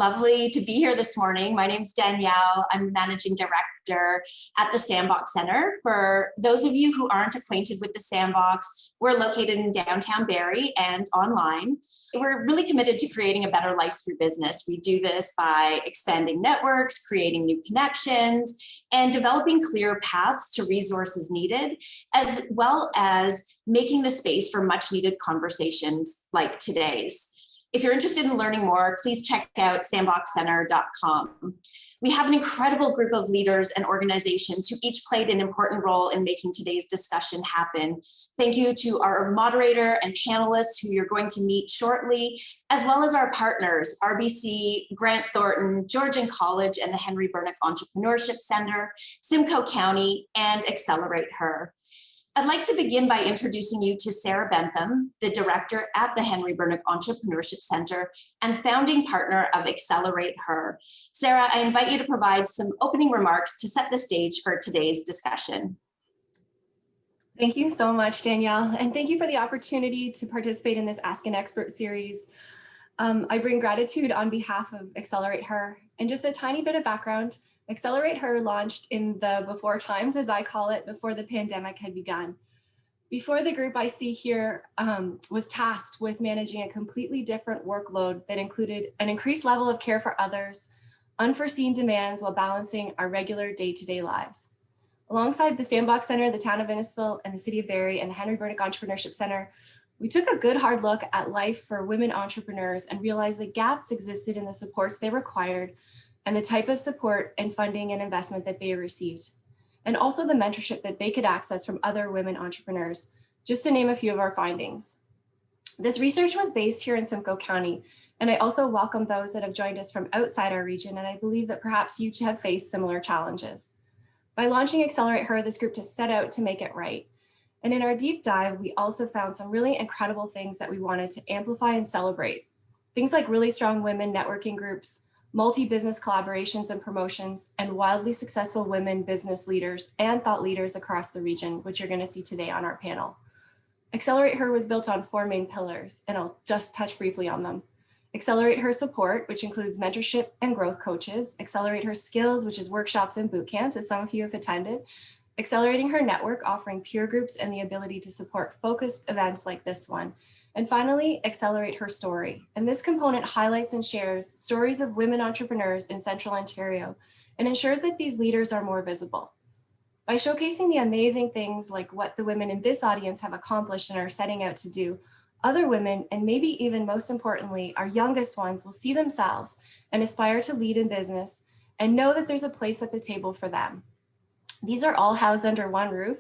Lovely to be here this morning. My name's Danielle. I'm the Managing Director at the Sandbox Centre. For those of you who aren't acquainted with the Sandbox, we're located in downtown Barrie and online. We're really committed to creating a better life through business. We do this by expanding networks, creating new connections, and developing clear paths to resources needed, as well as making the space for much needed conversations like today's. If you're interested in learning more, please check out sandboxcentre.com. We have an incredible group of leaders and organizations who each played an important role in making today's discussion happen. Thank you to our moderator and panelists who you're going to meet shortly, as well as our partners, RBC, Grant Thornton, Georgian College, and the Henry Bernick Entrepreneurship Center, Simcoe County, and XcelerateHER. I'd like to begin by introducing you to Sarah Bentham, the director at the Henry Bernick Entrepreneurship Center and founding partner of XcelerateHER. Sarah, I invite you to provide some opening remarks to set the stage for today's discussion. Thank you so much, Danielle, and thank you for the opportunity to participate in this Ask an Expert series. I bring gratitude on behalf of XcelerateHER, and just a tiny bit of background. XcelerateHER launched in the before times, as I call it, before the pandemic had begun. Before the group I see here was tasked with managing a completely different workload that included an increased level of care for others, unforeseen demands while balancing our regular day-to-day lives. Alongside the Sandbox Centre, the Town of Innisfil, and the City of Barrie, and the Henry Bernick Entrepreneurship Center, we took a good hard look at life for women entrepreneurs and realized that gaps existed in the supports they required and the type of support and funding and investment that they received, and also the mentorship that they could access from other women entrepreneurs, just to name a few of our findings. This research was based here in Simcoe County, and I also welcome those that have joined us from outside our region, and I believe that perhaps you have faced similar challenges. By launching XcelerateHER, this group just set out to make it right. And in our deep dive, we also found some really incredible things that we wanted to amplify and celebrate. Things like really strong women networking groups, multi-business collaborations and promotions, and wildly successful women business leaders and thought leaders across the region, which you're going to see today on our panel. XcelerateHER was built on 4 main pillars, and I'll just touch briefly on them. XcelerateHER support, which includes mentorship and growth coaches, XcelerateHER skills, which is workshops and boot camps, as some of you have attended, accelerating her network, offering peer groups and the ability to support focused events like this one. And finally, XcelerateHER story. And this component highlights and shares stories of women entrepreneurs in Central Ontario and ensures that these leaders are more visible. By showcasing the amazing things like what the women in this audience have accomplished and are setting out to do, other women, and maybe even most importantly, our youngest ones, will see themselves and aspire to lead in business and know that there's a place at the table for them. These are all housed under one roof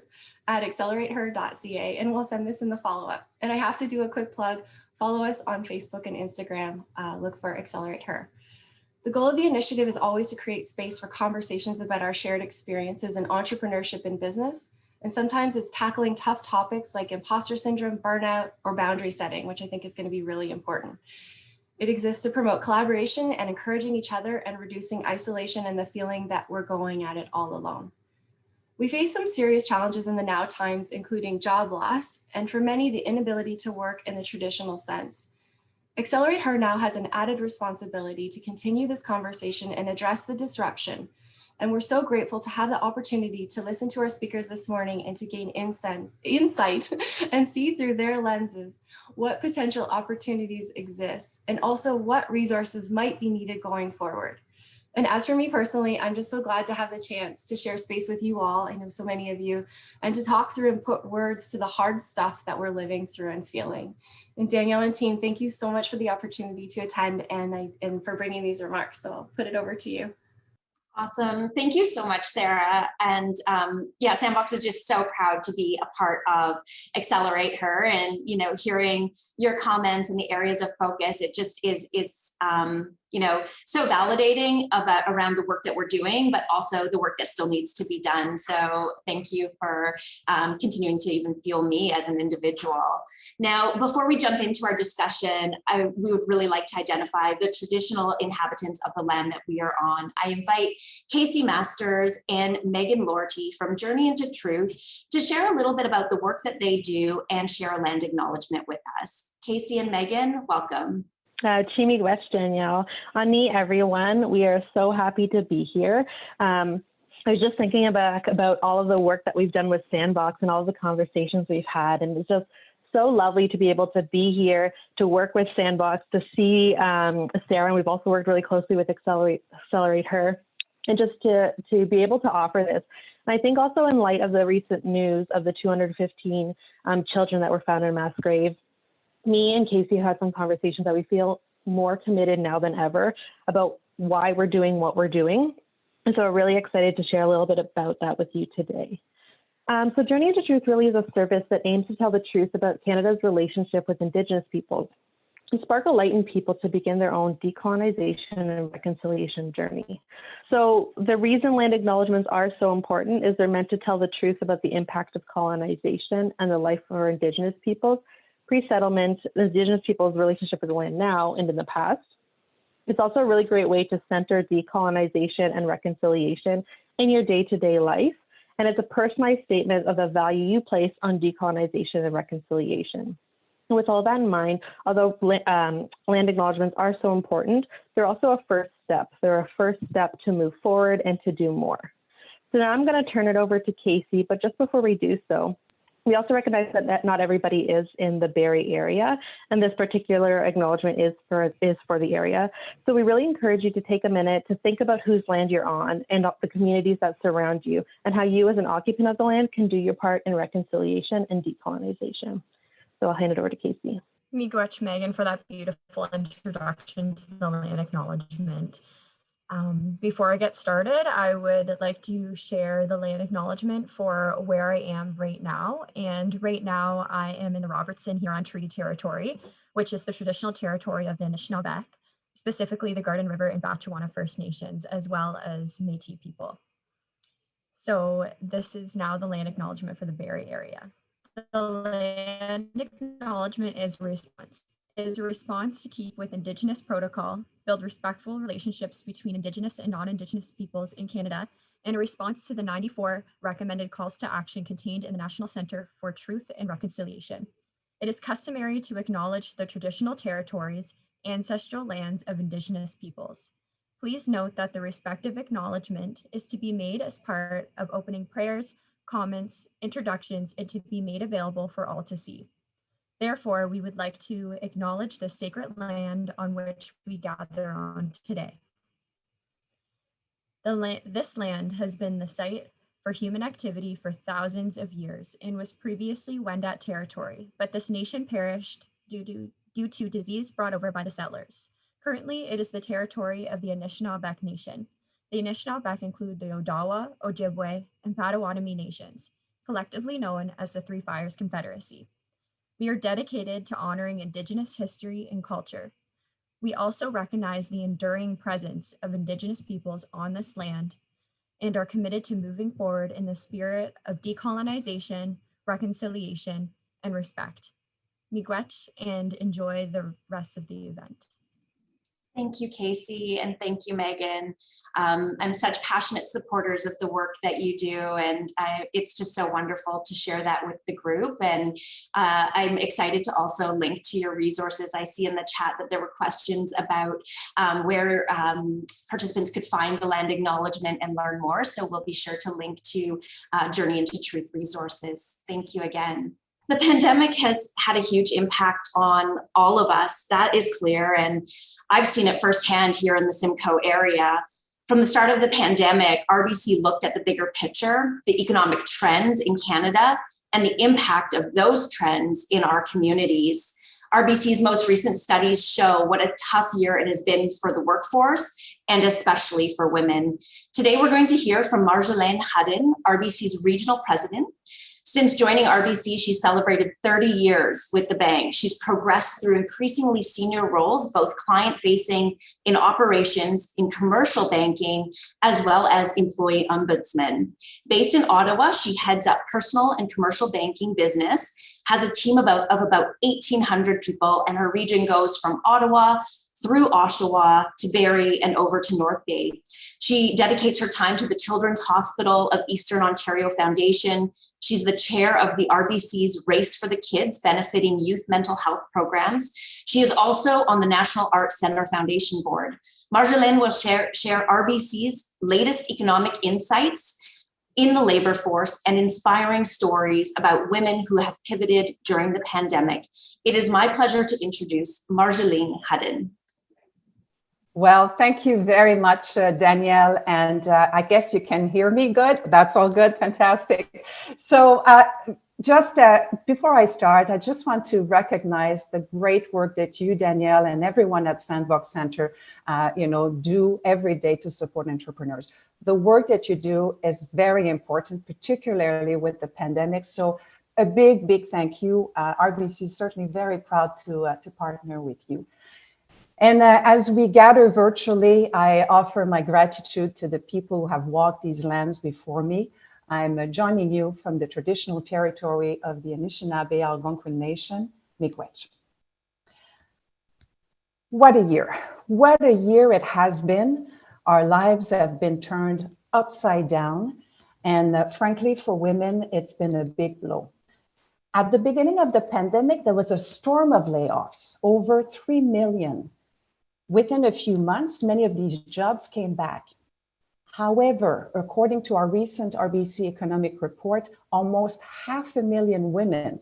at XcelerateHER.ca, and we'll send this in the follow-up. And I have to do a quick plug. Follow us on Facebook and Instagram. Look for XcelerateHER. The goal of the initiative is always to create space for conversations about our shared experiences in entrepreneurship and business. And sometimes it's tackling tough topics like imposter syndrome, burnout, or boundary setting, which I think is going to be really important. It exists to promote collaboration and encouraging each other and reducing isolation and the feeling that we're going at it all alone. We face some serious challenges in the now times, including job loss, and for many, the inability to work in the traditional sense. XcelerateHER now has an added responsibility to continue this conversation and address the disruption. And we're so grateful to have the opportunity to listen to our speakers this morning and to gain insight and see through their lenses what potential opportunities exist and also what resources might be needed going forward. And as for me personally, I'm just so glad to have the chance to share space with you all, I know so many of you, and to talk through and put words to the hard stuff that we're living through and feeling. And Danielle and team, thank you so much for the opportunity to attend and for bringing these remarks. So I'll put it over to you. Awesome. Thank you so much, Sarah. And yeah, Sandbox is just so proud to be a part of XcelerateHER, and, you know, hearing your comments and the areas of focus, it just is you know, so validating around the work that we're doing, but also the work that still needs to be done. So thank you for continuing to even fuel me as an individual. Now, before we jump into our discussion, we would really like to identify the traditional inhabitants of the land that we are on. I invite Casey Masters and Megan Lorty from Journey into Truth to share a little bit about the work that they do and share a land acknowledgement with us. Casey and Megan, welcome. Chimigwech, Danielle. Ani, everyone. We are so happy to be here. I was just thinking about all of the work that we've done with Sandbox and all of the conversations we've had, and it's just so lovely to be able to be here, to work with Sandbox, to see Sarah, and we've also worked really closely with XcelerateHER, and just to be able to offer this. And I think also in light of the recent news of the 215 children that were found in mass graves, me and Casey had some conversations that we feel more committed now than ever about why we're doing what we're doing. And so we're really excited to share a little bit about that with you today. So Journey into Truth really is a service that aims to tell the truth about Canada's relationship with Indigenous peoples, to spark a light in people to begin their own decolonization and reconciliation journey. So the reason land acknowledgements are so important is they're meant to tell the truth about the impact of colonization and the life of our Indigenous peoples, pre-settlement, the Indigenous people's relationship with the land now and in the past. It's also a really great way to center decolonization and reconciliation in your day-to-day life. And it's a personalized statement of the value you place on decolonization and reconciliation. And with all that in mind, although land acknowledgements are so important, they're also a first step. They're a first step to move forward and to do more. So now I'm going to turn it over to Casey, but just before we do so, we also recognize that not everybody is in the Barrie area, and this particular acknowledgement is for the area. So we really encourage you to take a minute to think about whose land you're on and the communities that surround you, and how you as an occupant of the land can do your part in reconciliation and decolonization. So I'll hand it over to Casey. Miigwech, Megan, for that beautiful introduction to the land acknowledgement. Before I get started, I would like to share the land acknowledgement for where I am right now. And right now I am in the Robertson Huron Treaty Territory, which is the traditional territory of the Anishinaabe, specifically the Garden River and Batchewana First Nations, as well as Métis people. So this is now the land acknowledgement for the Barrie area. The land acknowledgement is a response. It is a response to keep with Indigenous protocol, build respectful relationships between Indigenous and non-Indigenous peoples in Canada, and a response to the 94 recommended calls to action contained in the National Centre for Truth and Reconciliation. It is customary to acknowledge the traditional territories, ancestral lands of Indigenous peoples. Please note that the respective acknowledgement is to be made as part of opening prayers, comments, introductions, and to be made available for all to see. Therefore, we would like to acknowledge the sacred land on which we gather on today. This land has been the site for human activity for thousands of years and was previously Wendat territory, but this nation perished due to disease brought over by the settlers. Currently, it is the territory of the Anishinaabe Nation. The Anishinaabe include the Odawa, Ojibwe, and Potawatomi nations, collectively known as the Three Fires Confederacy. We are dedicated to honoring Indigenous history and culture. We also recognize the enduring presence of Indigenous peoples on this land and are committed to moving forward in the spirit of decolonization, reconciliation, and respect. Miigwech, and enjoy the rest of the event. Thank you, Casey, and thank you, Megan. I'm such passionate supporters of the work that you do, and it's just so wonderful to share that with the group. And I'm excited to also link to your resources. I see in the chat that there were questions about where participants could find the land acknowledgement and learn more. So we'll be sure to link to Journey into Truth resources. Thank you again. The pandemic has had a huge impact on all of us, that is clear, and I've seen it firsthand here in the Simcoe area. From the start of the pandemic, RBC looked at the bigger picture, the economic trends in Canada, and the impact of those trends in our communities. RBC's most recent studies show what a tough year it has been for the workforce, and especially for women. Today, we're going to hear from Marjolaine Hudden, RBC's regional president. Since joining RBC, she celebrated 30 years with the bank. She's progressed through increasingly senior roles, both client-facing in operations, in commercial banking, as well as employee ombudsman. Based in Ottawa, she heads up personal and commercial banking business has a team of about 1,800 people, and her region goes from Ottawa through Oshawa to Barrie and over to North Bay. She dedicates her time to the Children's Hospital of Eastern Ontario Foundation. She's the chair of the RBC's Race for the Kids, benefiting youth mental health programs. She is also on the National Arts Centre Foundation Board. Marjolaine will share RBC's latest economic insights in the labor force and inspiring stories about women who have pivoted during the pandemic. It is my pleasure to introduce Marjolaine Hudden. Well, thank you very much, Danielle. And I guess you can hear me good. That's all good. Fantastic. So just before I start, I just want to recognize the great work that you, Danielle, and everyone at Sandbox Centre, do every day to support entrepreneurs. The work that you do is very important, particularly with the pandemic. So a big, big thank you. RBC is certainly very proud to partner with you. And as we gather virtually, I offer my gratitude to the people who have walked these lands before me. I'm joining you from the traditional territory of the Anishinaabe Algonquin Nation, Miigwech. What a year. What a year it has been. Our lives have been turned upside down. And frankly, for women, it's been a big blow. At the beginning of the pandemic, there was a storm of layoffs, over 3 million. Within a few months, many of these jobs came back. However, according to our recent RBC economic report, almost 500,000 women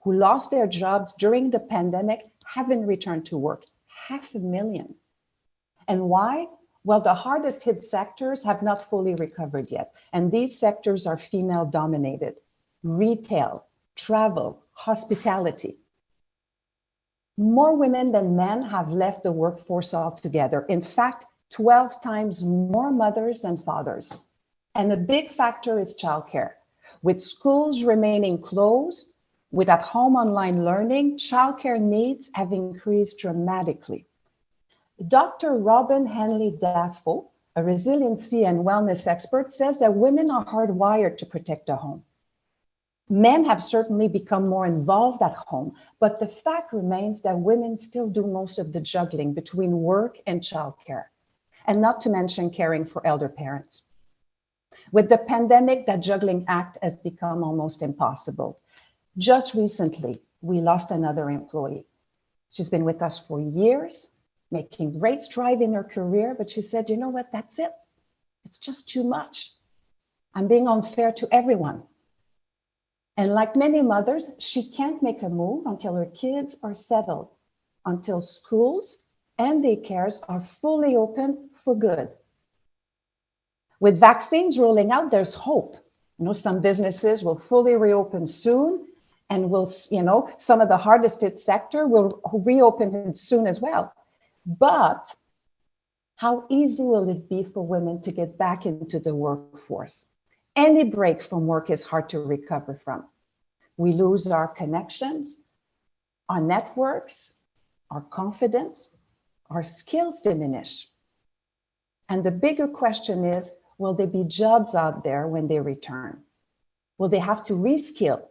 who lost their jobs during the pandemic haven't returned to work. 500,000. And why? Well, the hardest hit sectors have not fully recovered yet. And these sectors are female dominated: retail, travel, hospitality. More women than men have left the workforce altogether. In fact, 12 times more mothers than fathers. And a big factor is childcare. With schools remaining closed, with at-home online learning, childcare needs have increased dramatically. Dr. Robin Henley-Dafoe, a resiliency and wellness expert, says that women are hardwired to protect the home. Men have certainly become more involved at home, but the fact remains that women still do most of the juggling between work and childcare, and not to mention caring for elder parents. With the pandemic, that juggling act has become almost impossible. Just recently, we lost another employee. She's been with us for years, making great strides in her career, but she said, you know what, that's it. It's just too much. I'm being unfair to everyone. And like many mothers, she can't make a move until her kids are settled, until schools and daycares are fully open for good. With vaccines rolling out, there's hope. Some businesses will fully reopen soon, and some of the hardest hit sector will reopen soon as well. But how easy will it be for women to get back into the workforce? Any break from work is hard to recover from. We lose our connections, our networks, our confidence, our skills diminish. And the bigger question is, will there be jobs out there when they return? Will they have to reskill?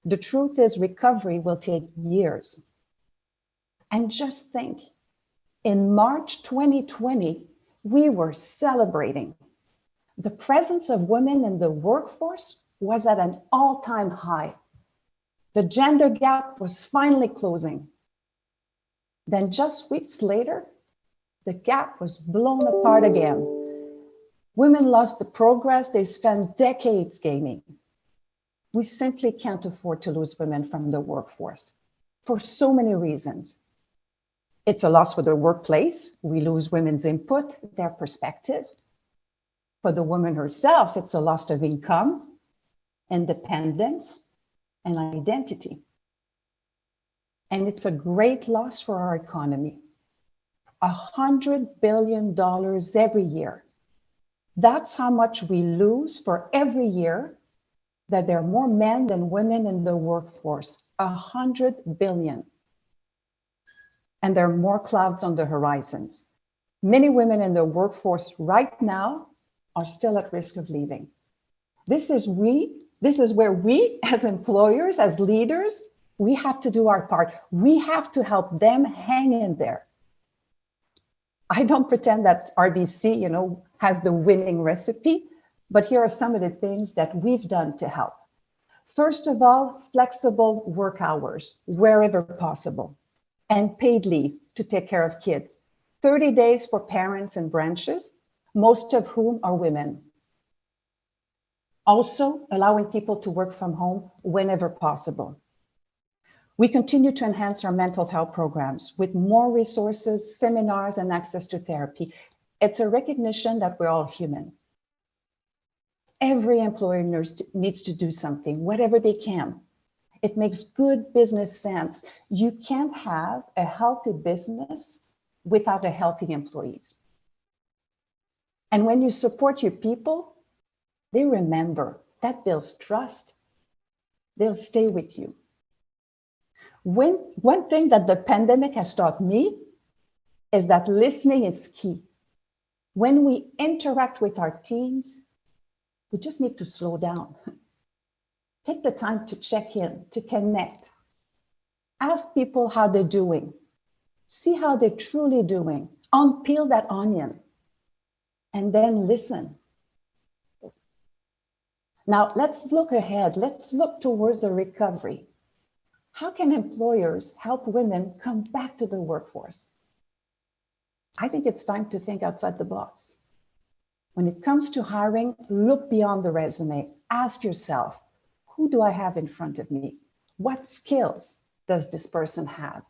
The truth is, recovery will take years. And just think, in March 2020, we were celebrating. The presence of women in the workforce was at an all-time high. The gender gap was finally closing. Then just weeks later, the gap was blown apart again. Women lost the progress they spent decades gaining. We simply can't afford to lose women from the workforce for so many reasons. It's a loss for the workplace. We lose women's input, their perspective. For the woman herself, it's a loss of income, independence, and identity. And it's a great loss for our economy. $100 billion every year. That's how much we lose for every year that there are more men than women in the workforce. 100 billion. And there are more clouds on the horizons. Many women in the workforce right now are still at risk of leaving. This is we This is where we, as employers, as leaders, we have to do our part. We have to help them hang in there. I don't pretend that RBC, has the winning recipe, but here are some of the things that we've done to help. First of all, flexible work hours wherever possible, and paid leave to take care of kids. 30 days for parents and branches, most of whom are women. Also, allowing people to work from home whenever possible. We continue to enhance our mental health programs with more resources, seminars, and access to therapy. It's a recognition that we're all human. Every employer needs to do something, whatever they can. It makes good business sense. You can't have a healthy business without a healthy employees. And when you support your people, they remember. That builds trust. They'll stay with you. One thing that the pandemic has taught me is that listening is key. When we interact with our teams, we just need to slow down. Take the time to check in, to connect. Ask people how they're doing. See how they're truly doing. Unpeel that onion. And then listen. Now, let's look ahead. Let's look towards a recovery. How can employers help women come back to the workforce? I think it's time to think outside the box. When it comes to hiring, look beyond the resume. Ask yourself, who do I have in front of me? What skills does this person have?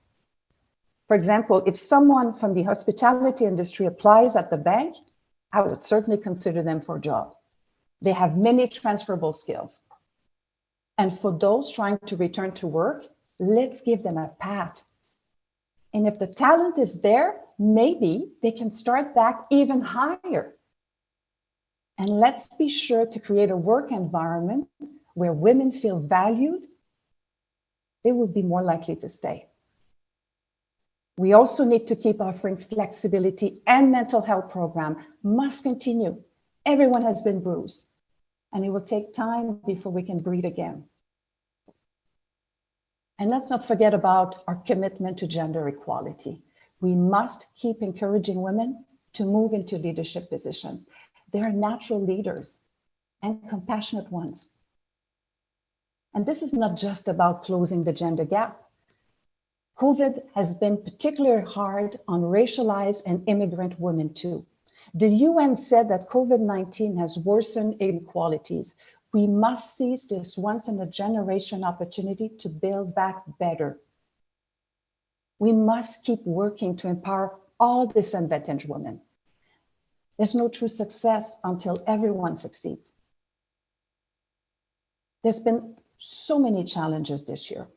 For example, if someone from the hospitality industry applies at the bank, I would certainly consider them for a job. They have many transferable skills. And for those trying to return to work, let's give them a path. And if the talent is there, maybe they can start back even higher. And let's be sure to create a work environment where women feel valued. They will be more likely to stay. We also need to keep offering flexibility, and mental health program must continue. Everyone has been bruised, and it will take time before we can breathe again. And let's not forget about our commitment to gender equality. We must keep encouraging women to move into leadership positions. They are natural leaders and compassionate ones. And this is not just about closing the gender gap. COVID has been particularly hard on racialized and immigrant women too. The UN said that COVID-19 has worsened inequalities. We must seize this once in a generation opportunity to build back better. We must keep working to empower all disadvantaged women. There's no true success until everyone succeeds. There's been so many challenges this year,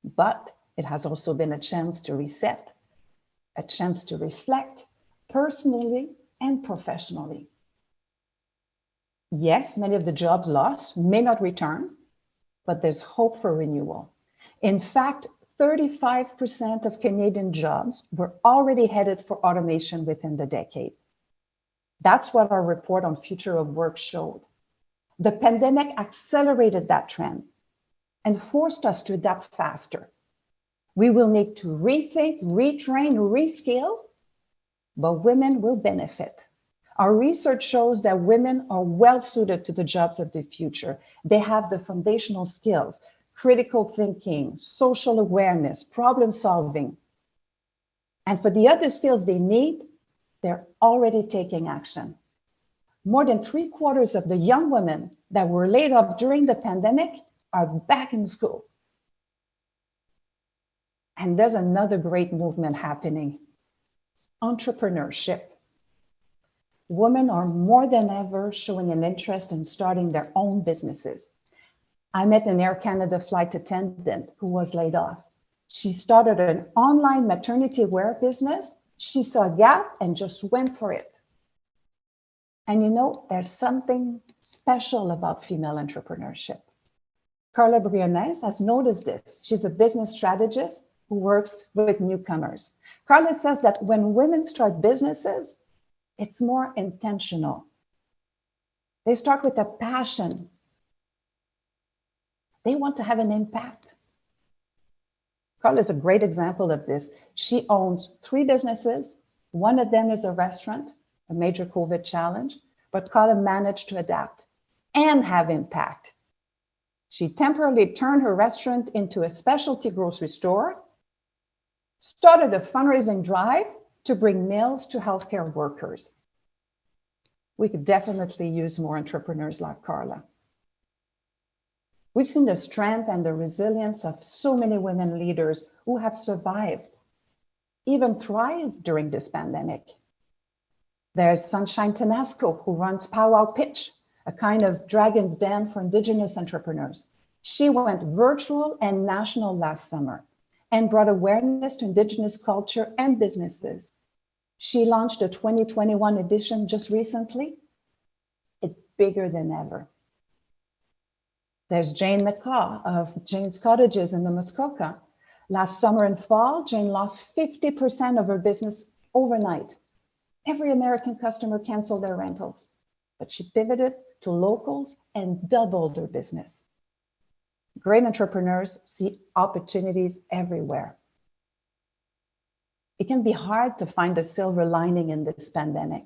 but it has also been a chance to reset, a chance to reflect personally and professionally. Yes, many of the jobs lost may not return, but there's hope for renewal. In fact, 35% of Canadian jobs were already headed for automation within the decade. That's what our report on Future of Work showed. The pandemic accelerated that trend and forced us to adapt faster. We will need to rethink, retrain, reskill, but women will benefit. Our research shows that women are well suited to the jobs of the future. They have the foundational skills, critical thinking, social awareness, problem solving. And for the other skills they need, they're already taking action. More than 3/4 of the young women that were laid off during the pandemic are back in school. And there's another great movement happening, entrepreneurship. Women are more than ever showing an interest in starting their own businesses. I met an Air Canada flight attendant who was laid off. She started an online maternity wear business. She saw a gap and just went for it. And you know, there's something special about female entrepreneurship. Carla Briones has noticed this. She's a business strategist who works with newcomers. Carla says that when women start businesses, it's more intentional. They start with a passion They want to have an impact. Carla is a great example of this. She owns 3 businesses. One of them is a restaurant, a major COVID challenge, but Carla managed to adapt and have impact. She temporarily turned her restaurant into a specialty grocery store, started a fundraising drive to bring meals to healthcare workers. We could definitely use more entrepreneurs like Carla. We've seen the strength and the resilience of so many women leaders who have survived, even thrived during this pandemic. There's Sunshine Tenasco, who runs Powwow Pitch, a kind of dragon's den for Indigenous entrepreneurs. She went virtual and national last summer and brought awareness to Indigenous culture and businesses. She launched a 2021 edition just recently. It's bigger than ever. There's Jane McCaw of Jane's Cottages in the Muskoka. Last summer and fall, Jane lost 50% of her business overnight. Every American customer canceled their rentals, but she pivoted to locals and doubled her business. Great entrepreneurs see opportunities everywhere. It can be hard to find a silver lining in this pandemic.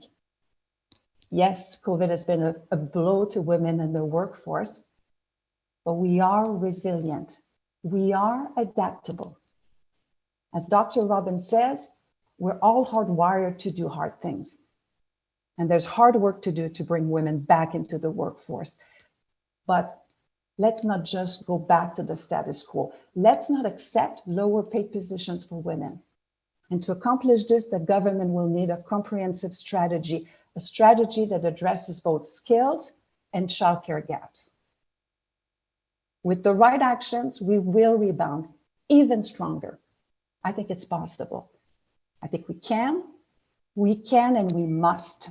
Yes, COVID has been a blow to women in the workforce, but we are resilient. We are adaptable. As Dr. Robin says, we're all hardwired to do hard things. And there's hard work to do to bring women back into the workforce. But let's not just go back to the status quo. Let's not accept lower paid positions for women. And to accomplish this, the government will need a comprehensive strategy, a strategy that addresses both skills and childcare gaps. With the right actions, we will rebound even stronger. I think it's possible. I think we can, and we must.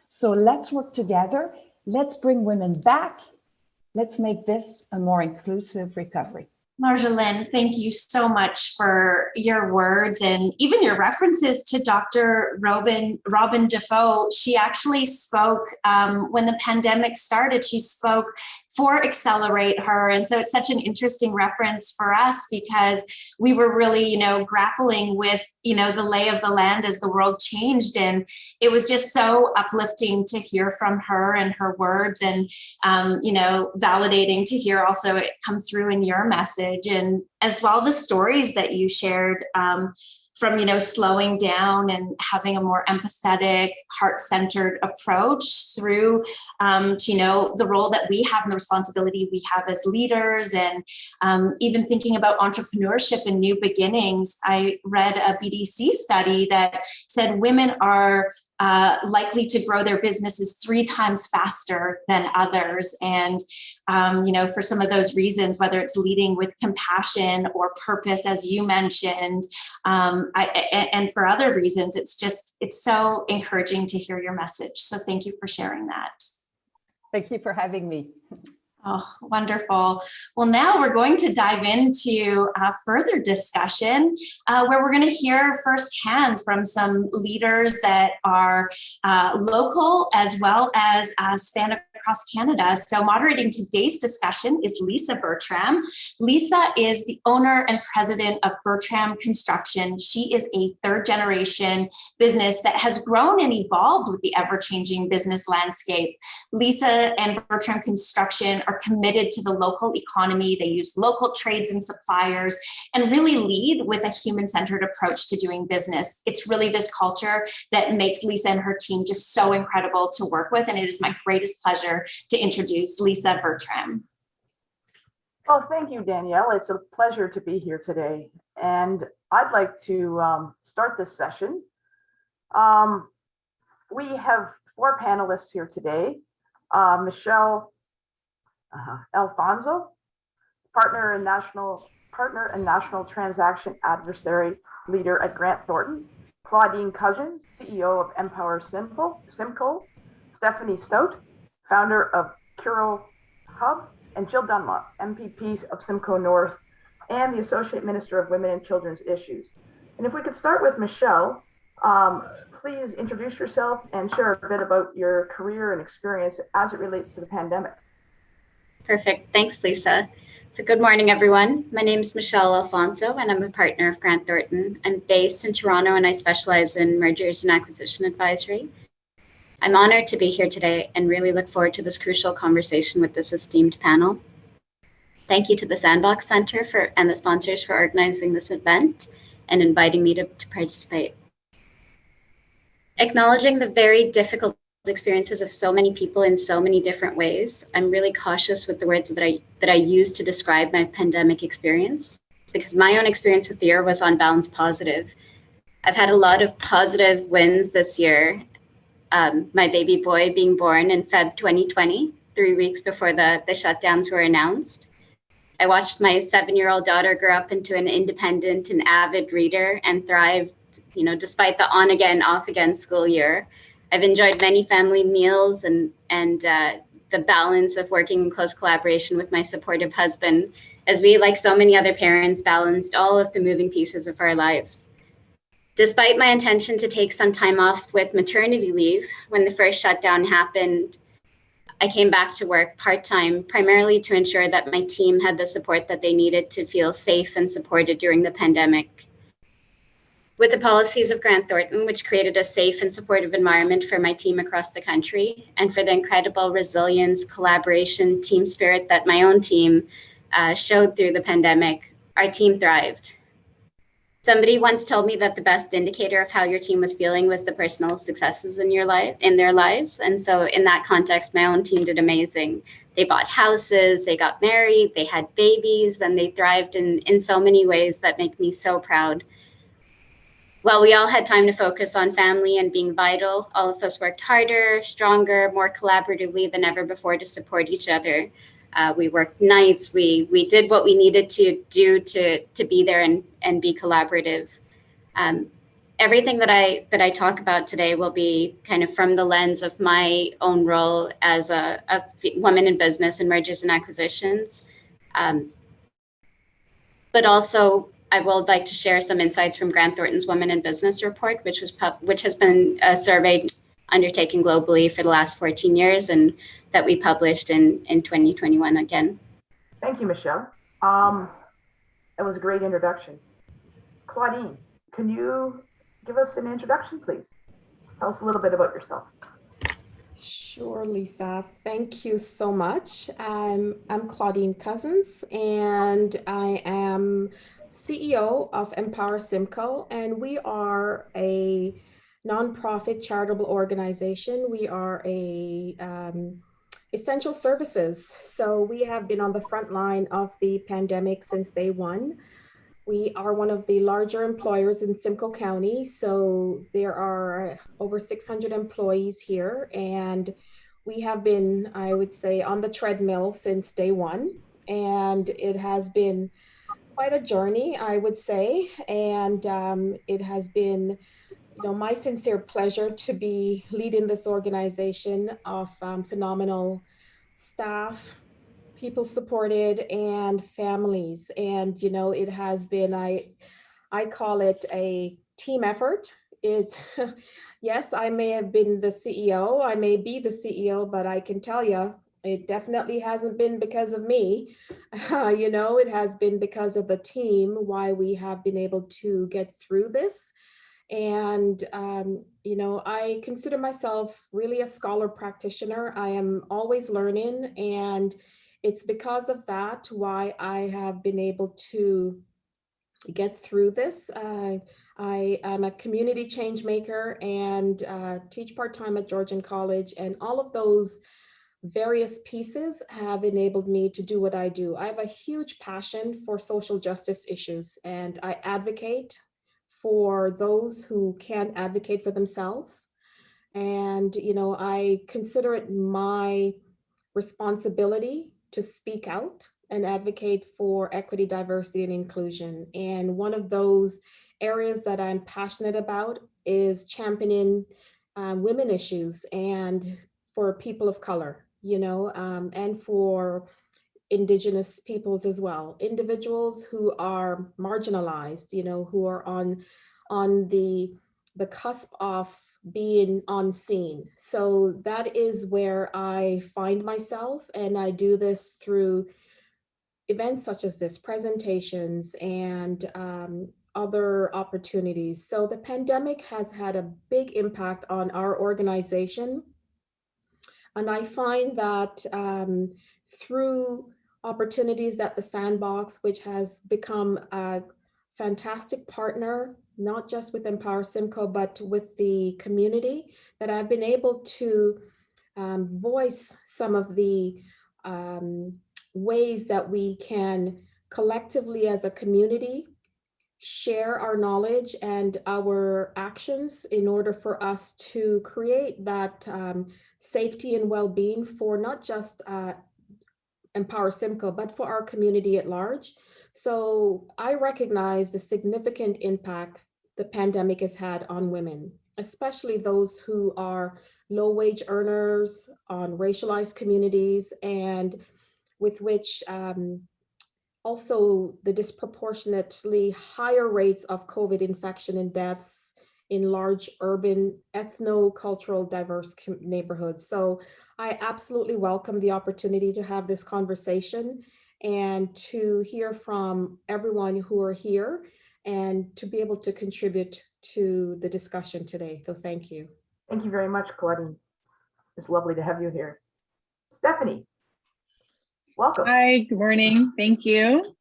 So let's work together. Let's bring women back. Let's make this a more inclusive recovery. Marjolaine, thank you so much for your words and even your references to Dr. Robin Defoe. She actually spoke when the pandemic started. She spoke for XcelerateHER, and so it's such an interesting reference for us because we were really, grappling with, the lay of the land as the world changed, and it was just so uplifting to hear from her and her words, and validating to hear also it come through in your message. And as well the stories that you shared from slowing down and having a more empathetic, heart-centered approach through to the role that we have and the responsibility we have as leaders, and even thinking about entrepreneurship and new beginnings. I read a BDC study that said women are likely to grow their businesses 3 times faster than others. And, for some of those reasons, whether it's leading with compassion or purpose, as you mentioned, and for other reasons, it's so encouraging to hear your message. So thank you for sharing that. Thank you for having me. Oh, wonderful. Well, now we're going to dive into further discussion where we're going to hear firsthand from some leaders that are local as well as span across Canada. So moderating today's discussion is Lisa Bertram. Lisa is the owner and president of Bertram Construction. She is a 3rd generation business that has grown and evolved with the ever-changing business landscape. Lisa and Bertram Construction are committed to the local economy. They use local trades and suppliers and really lead with a human-centered approach to doing business. It's really this culture that makes Lisa and her team just so incredible to work with. And it is my greatest pleasure to introduce Lisa Bertram. Well, thank you, Danielle. It's a pleasure to be here today. And I'd like to start this session. We have 4 panelists here today. Michelle Alfonso, partner and national transaction adversary leader at Grant Thornton. Claudine Cousins, CEO of Empower Simcoe. Stephanie Stout, founder of Curo Hub, and Jill Dunlop, MPP of Simcoe North and the Associate Minister of Women and Children's Issues. And if we could start with Michelle, please introduce yourself and share a bit about your career and experience as it relates to the pandemic. Perfect. Thanks, Lisa. So good morning, everyone. My name is Michelle Alfonso, and I'm a partner of Grant Thornton. I'm based in Toronto, and I specialize in mergers and acquisition advisory. I'm honored to be here today and really look forward to this crucial conversation with this esteemed panel. Thank you to the Sandbox Centre and the sponsors for organizing this event and inviting me to participate. Acknowledging the very difficult experiences of so many people in so many different ways, I'm really cautious with the words that I use to describe my pandemic experience, because my own experience with the year was on balance positive. I've had a lot of positive wins this year. My baby boy being born in Feb 2020, 3 weeks before the shutdowns were announced. I watched my 7-year-old daughter grow up into an independent and avid reader and thrived, despite the on again, off again school year. I've enjoyed many family meals and the balance of working in close collaboration with my supportive husband, as we, like so many other parents, balanced all of the moving pieces of our lives. Despite my intention to take some time off with maternity leave, when the first shutdown happened, I came back to work part-time, primarily to ensure that my team had the support that they needed to feel safe and supported during the pandemic. With the policies of Grant Thornton, which created a safe and supportive environment for my team across the country, and for the incredible resilience, collaboration, team spirit that my own team showed through the pandemic, our team thrived. Somebody once told me that the best indicator of how your team was feeling was the personal successes in their lives. And so in that context, my own team did amazing. They bought houses, they got married, they had babies, and they thrived in so many ways that make me so proud. While we all had time to focus on family and being vital, all of us worked harder, stronger, more collaboratively than ever before to support each other. We worked nights, we did what we needed to do to be there and be collaborative. Everything that I talk about today will be kind of from the lens of my own role as a woman in business and mergers and acquisitions. But also, I would like to share some insights from Grant Thornton's Women in Business report, which has been a survey undertaken globally for the last 14 years and that we published in 2021 again. Thank you, Michelle. That was a great introduction. Claudine, can you give us an introduction, please? Tell us a little bit about yourself. Sure, Lisa. Thank you so much. I'm Claudine Cousins, and I am CEO of Empower Simcoe, and we are a nonprofit charitable organization. We are a essential services. So we have been on the front line of the pandemic since day one. We are one of the larger employers in Simcoe County. So there are over 600 employees here, and we have been, I would say, on the treadmill since day one. And it has been quite a journey, I would say. And it has been, my sincere pleasure to be leading this organization of phenomenal staff, people supported, and families. And it has been, I call it a team effort. Yes, I may have been the CEO, I may be the CEO, but I can tell you it definitely hasn't been because of me. It has been because of the team, why we have been able to get through this. And, I consider myself really a scholar practitioner. I am always learning, and it's because of that why I have been able to get through this. I am a community change maker and teach part-time at Georgian College, and all of those various pieces have enabled me to do what I do. I have a huge passion for social justice issues, and I advocate for those who can't advocate for themselves. And, I consider it my responsibility to speak out and advocate for equity, diversity, and inclusion. And one of those areas that I'm passionate about is championing women issues and for people of color, and for Indigenous peoples as well, individuals who are marginalized, who are on the cusp of being unseen. So that is where I find myself, and I do this through events such as this, presentations and other opportunities. So the pandemic has had a big impact on our organization. And I find that through opportunities that the Sandbox, which has become a fantastic partner, not just with Empower Simcoe, but with the community, that I've been able to voice some of the ways that we can collectively as a community share our knowledge and our actions in order for us to create that safety and well-being for not just Empower Simcoe, but for our community at large. So I recognize the significant impact the pandemic has had on women, especially those who are low-wage earners, on racialized communities, and with which also the disproportionately higher rates of COVID infection and deaths in large urban, ethno-cultural diverse neighborhoods. So I absolutely welcome the opportunity to have this conversation and to hear from everyone who are here and to be able to contribute to the discussion today. So thank you. Thank you very much, Claudine. It's lovely to have you here. Stephanie, welcome. Hi, good morning. Thank you.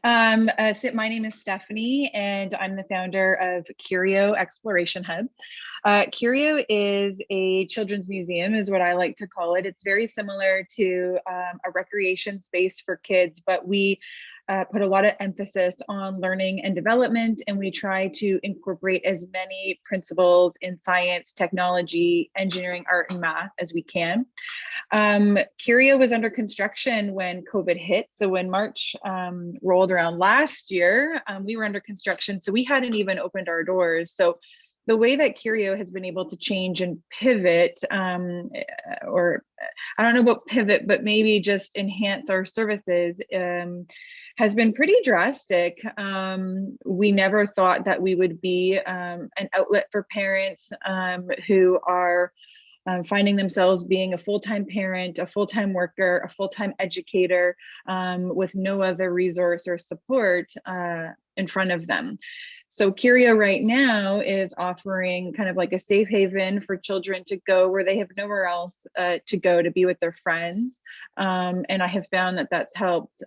So my name is Stephanie, and I'm the founder of Curio Exploration Hub. Curio is a children's museum, is what I like to call it. It's very similar to a recreation space for kids, but we put a lot of emphasis on learning and development, and we try to incorporate as many principles in science, technology, engineering, art, and math as we can. Curio was under construction when COVID hit. So when March rolled around last year, we were under construction. So we hadn't even opened our doors. So the way that Curio has been able to change and pivot, or I don't know about pivot, but maybe just enhance our services, has been pretty drastic. We never thought that we would be an outlet for parents who are finding themselves being a full-time parent, a full-time worker, a full-time educator with no other resource or support in front of them. So Curio right now is offering kind of like a safe haven for children to go where they have nowhere else to go to be with their friends. And I have found that that's helped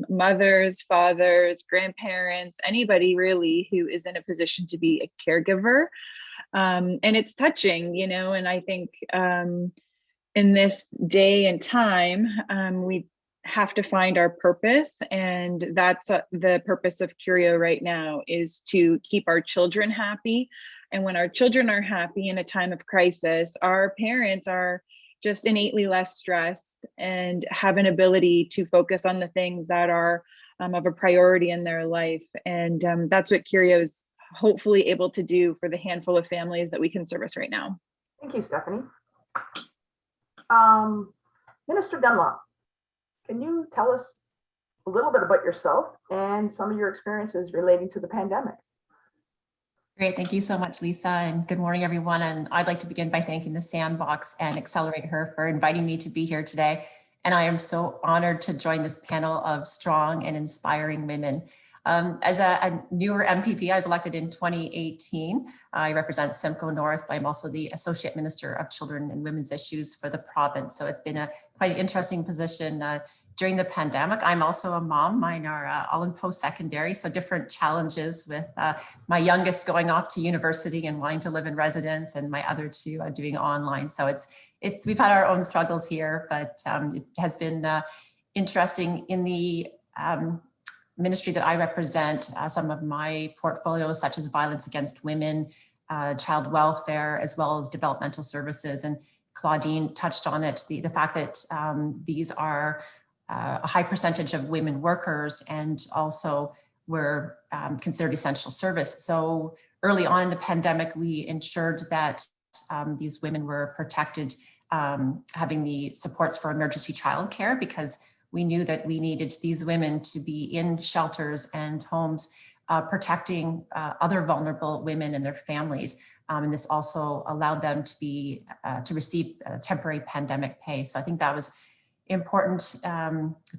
mothers, fathers, grandparents, anybody really who is in a position to be a caregiver. And it's touching, you know, and I think in this day and time, we have to find our purpose, and that's the purpose of Curio right now, is to keep our children happy. And when our children are happy in a time of crisis, our parents are just innately less stressed and have an ability to focus on the things that are of a priority in their life. And that's what Curio is hopefully able to do for the handful of families that we can service right now. Thank you, Stephanie. Minister Dunlop, can you tell us a little bit about yourself and some of your experiences relating to the pandemic? Great, thank you so much, Lisa, and good morning, everyone. And I'd like to begin by thanking the Sandbox and XcelerateHER for inviting me to be here today. And I am so honored to join this panel of strong and inspiring women. As a newer MPP, I was elected in 2018. I represent Simcoe North, but I'm also the Associate Minister of Children and Women's Issues for the province. So it's been a quite interesting position during the pandemic. I'm also a mom. Mine are all in post-secondary, so different challenges with my youngest going off to university and wanting to live in residence, and my other two doing online. So we've had our own struggles here, but it has been interesting in the ministry that I represent. Some of my portfolios, such as violence against women, child welfare, as well as developmental services. And Claudine touched on it, the fact that these are a high percentage of women workers and also were considered essential service. So early on in the pandemic, we ensured that these women were protected, having the supports for emergency childcare, because we knew that we needed these women to be in shelters and homes protecting other vulnerable women and their families. And this also allowed them to receive temporary pandemic pay. So I think that was important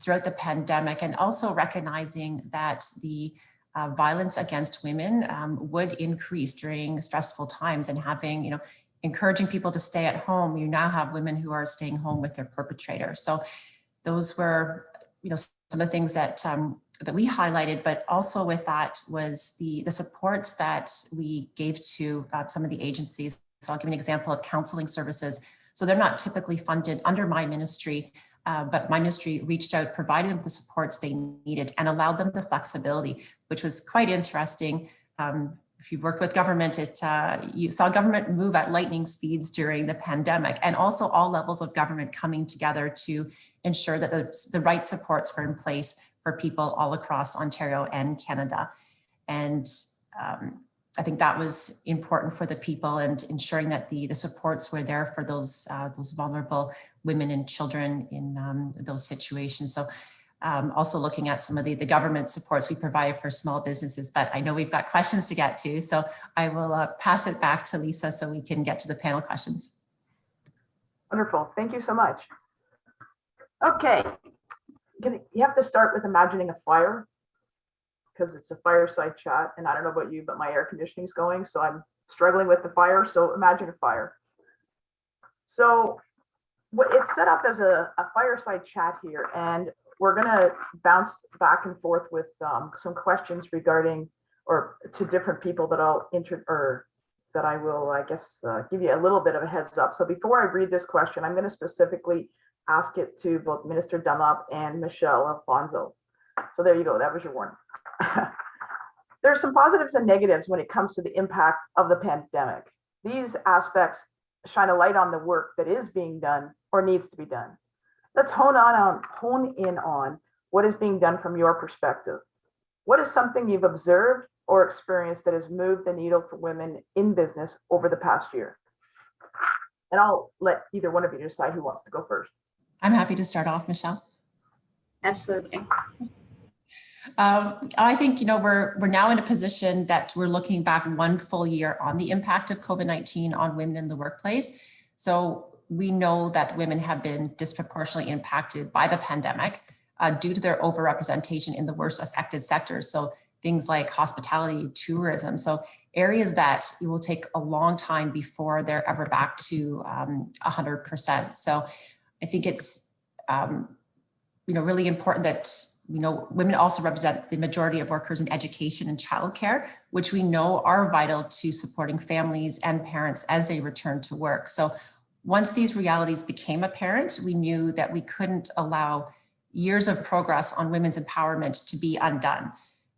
throughout the pandemic, and also recognizing that the violence against women would increase during stressful times, and having, encouraging people to stay at home. You now have women who are staying home with their perpetrator. So those were, some of the things that that we highlighted, but also with that was the supports that we gave to some of the agencies. So I'll give an example of counseling services. So they're not typically funded under my ministry, but my ministry reached out, provided them the supports they needed, and allowed them the flexibility, which was quite interesting. If you've worked with government, you saw government move at lightning speeds during the pandemic, and also all levels of government coming together to ensure that the right supports were in place for people all across Ontario and Canada. And I think that was important for the people, and ensuring that the supports were there for those vulnerable women and children in those situations. So also looking at some of the government supports we provide for small businesses, but I know we've got questions to get to, so I will pass it back to Lisa so we can get to the panel questions. Wonderful, thank you so much. Okay, you have to start with imagining a fire, because it's a fireside chat, and I don't know about you, but my air conditioning is going, so I'm struggling with the fire. So imagine a fire. So it's set up as a fireside chat here, and we're gonna bounce back and forth with some questions regarding, or to different people that I will, I guess, give you a little bit of a heads up. So before I read this question, I'm gonna specifically ask it to both Minister Dunlop and Michelle Alfonso. So there you go, that was your warning. There are some positives and negatives when it comes to the impact of the pandemic. These aspects shine a light on the work that is being done or needs to be done. Let's hone in on what is being done from your perspective. What is something you've observed or experienced that has moved the needle for women in business over the past year? And I'll let either one of you decide who wants to go first. I'm happy to start off, Michelle. Absolutely. I think, we're now in a position that we're looking back one full year on the impact of COVID-19 on women in the workplace. So we know that women have been disproportionately impacted by the pandemic due to their overrepresentation in the worst affected sectors. So things like hospitality, tourism. So areas that it will take a long time before they're ever back to 100%. So I think it's, really important that women also represent the majority of workers in education and childcare, which we know are vital to supporting families and parents as they return to work. So once these realities became apparent, we knew that we couldn't allow years of progress on women's empowerment to be undone.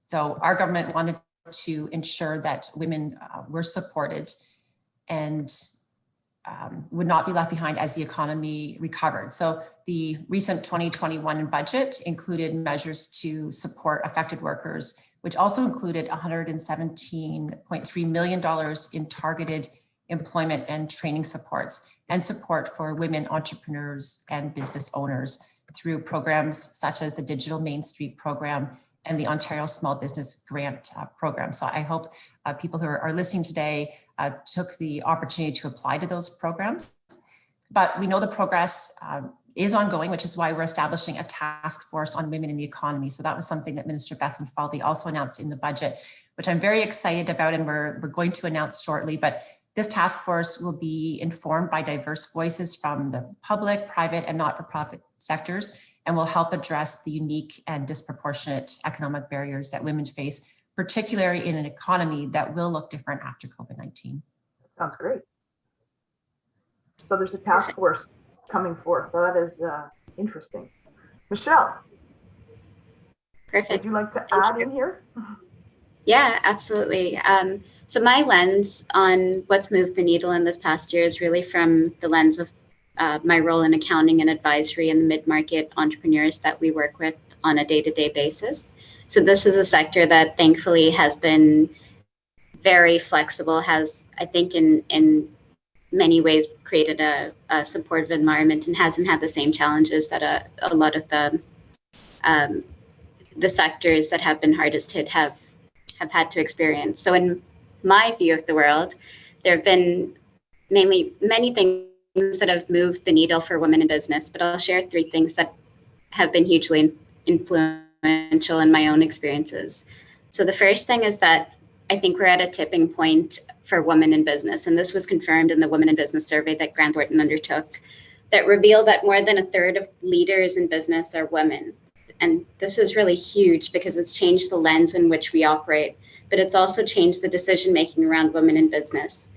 So our government wanted to ensure that women were supported and would not be left behind as the economy recovered. So the recent 2021 budget included measures to support affected workers, which also included $117.3 million in targeted employment and training supports, and support for women entrepreneurs and business owners through programs such as the Digital Main Street program and the Ontario Small Business Grant program. So I hope people who are listening today took the opportunity to apply to those programs. But we know the progress is ongoing, which is why we're establishing a task force on women in the economy. So that was something that Minister Bethlen Falvey also announced in the budget, which I'm very excited about, and we're going to announce shortly. But this task force will be informed by diverse voices from the public, private, and not-for-profit sectors, and will help address the unique and disproportionate economic barriers that women face, particularly in an economy that will look different after COVID-19. Sounds great. So there's a task force coming forth. That is interesting. Michelle. Perfect. Would you like to add in here? Yeah, absolutely. So my lens on what's moved the needle in this past year is really from the lens of my role in accounting and advisory and the mid-market entrepreneurs that we work with on a day-to-day basis. So this is a sector that thankfully has been very flexible, has, I think, in many ways created a supportive environment and hasn't had the same challenges that a lot of the sectors that have been hardest hit have had to experience. So in my view of the world, there have been mainly many things that have moved the needle for women in business, but I'll share 3 things that have been hugely influential in my own experiences. So the first thing is that I think we're at a tipping point for women in business. And this was confirmed in the Women in Business survey that Grant Thornton undertook, that revealed that more than 1/3 of leaders in business are women. And this is really huge because it's changed the lens in which we operate, but it's also changed the decision-making around women in business.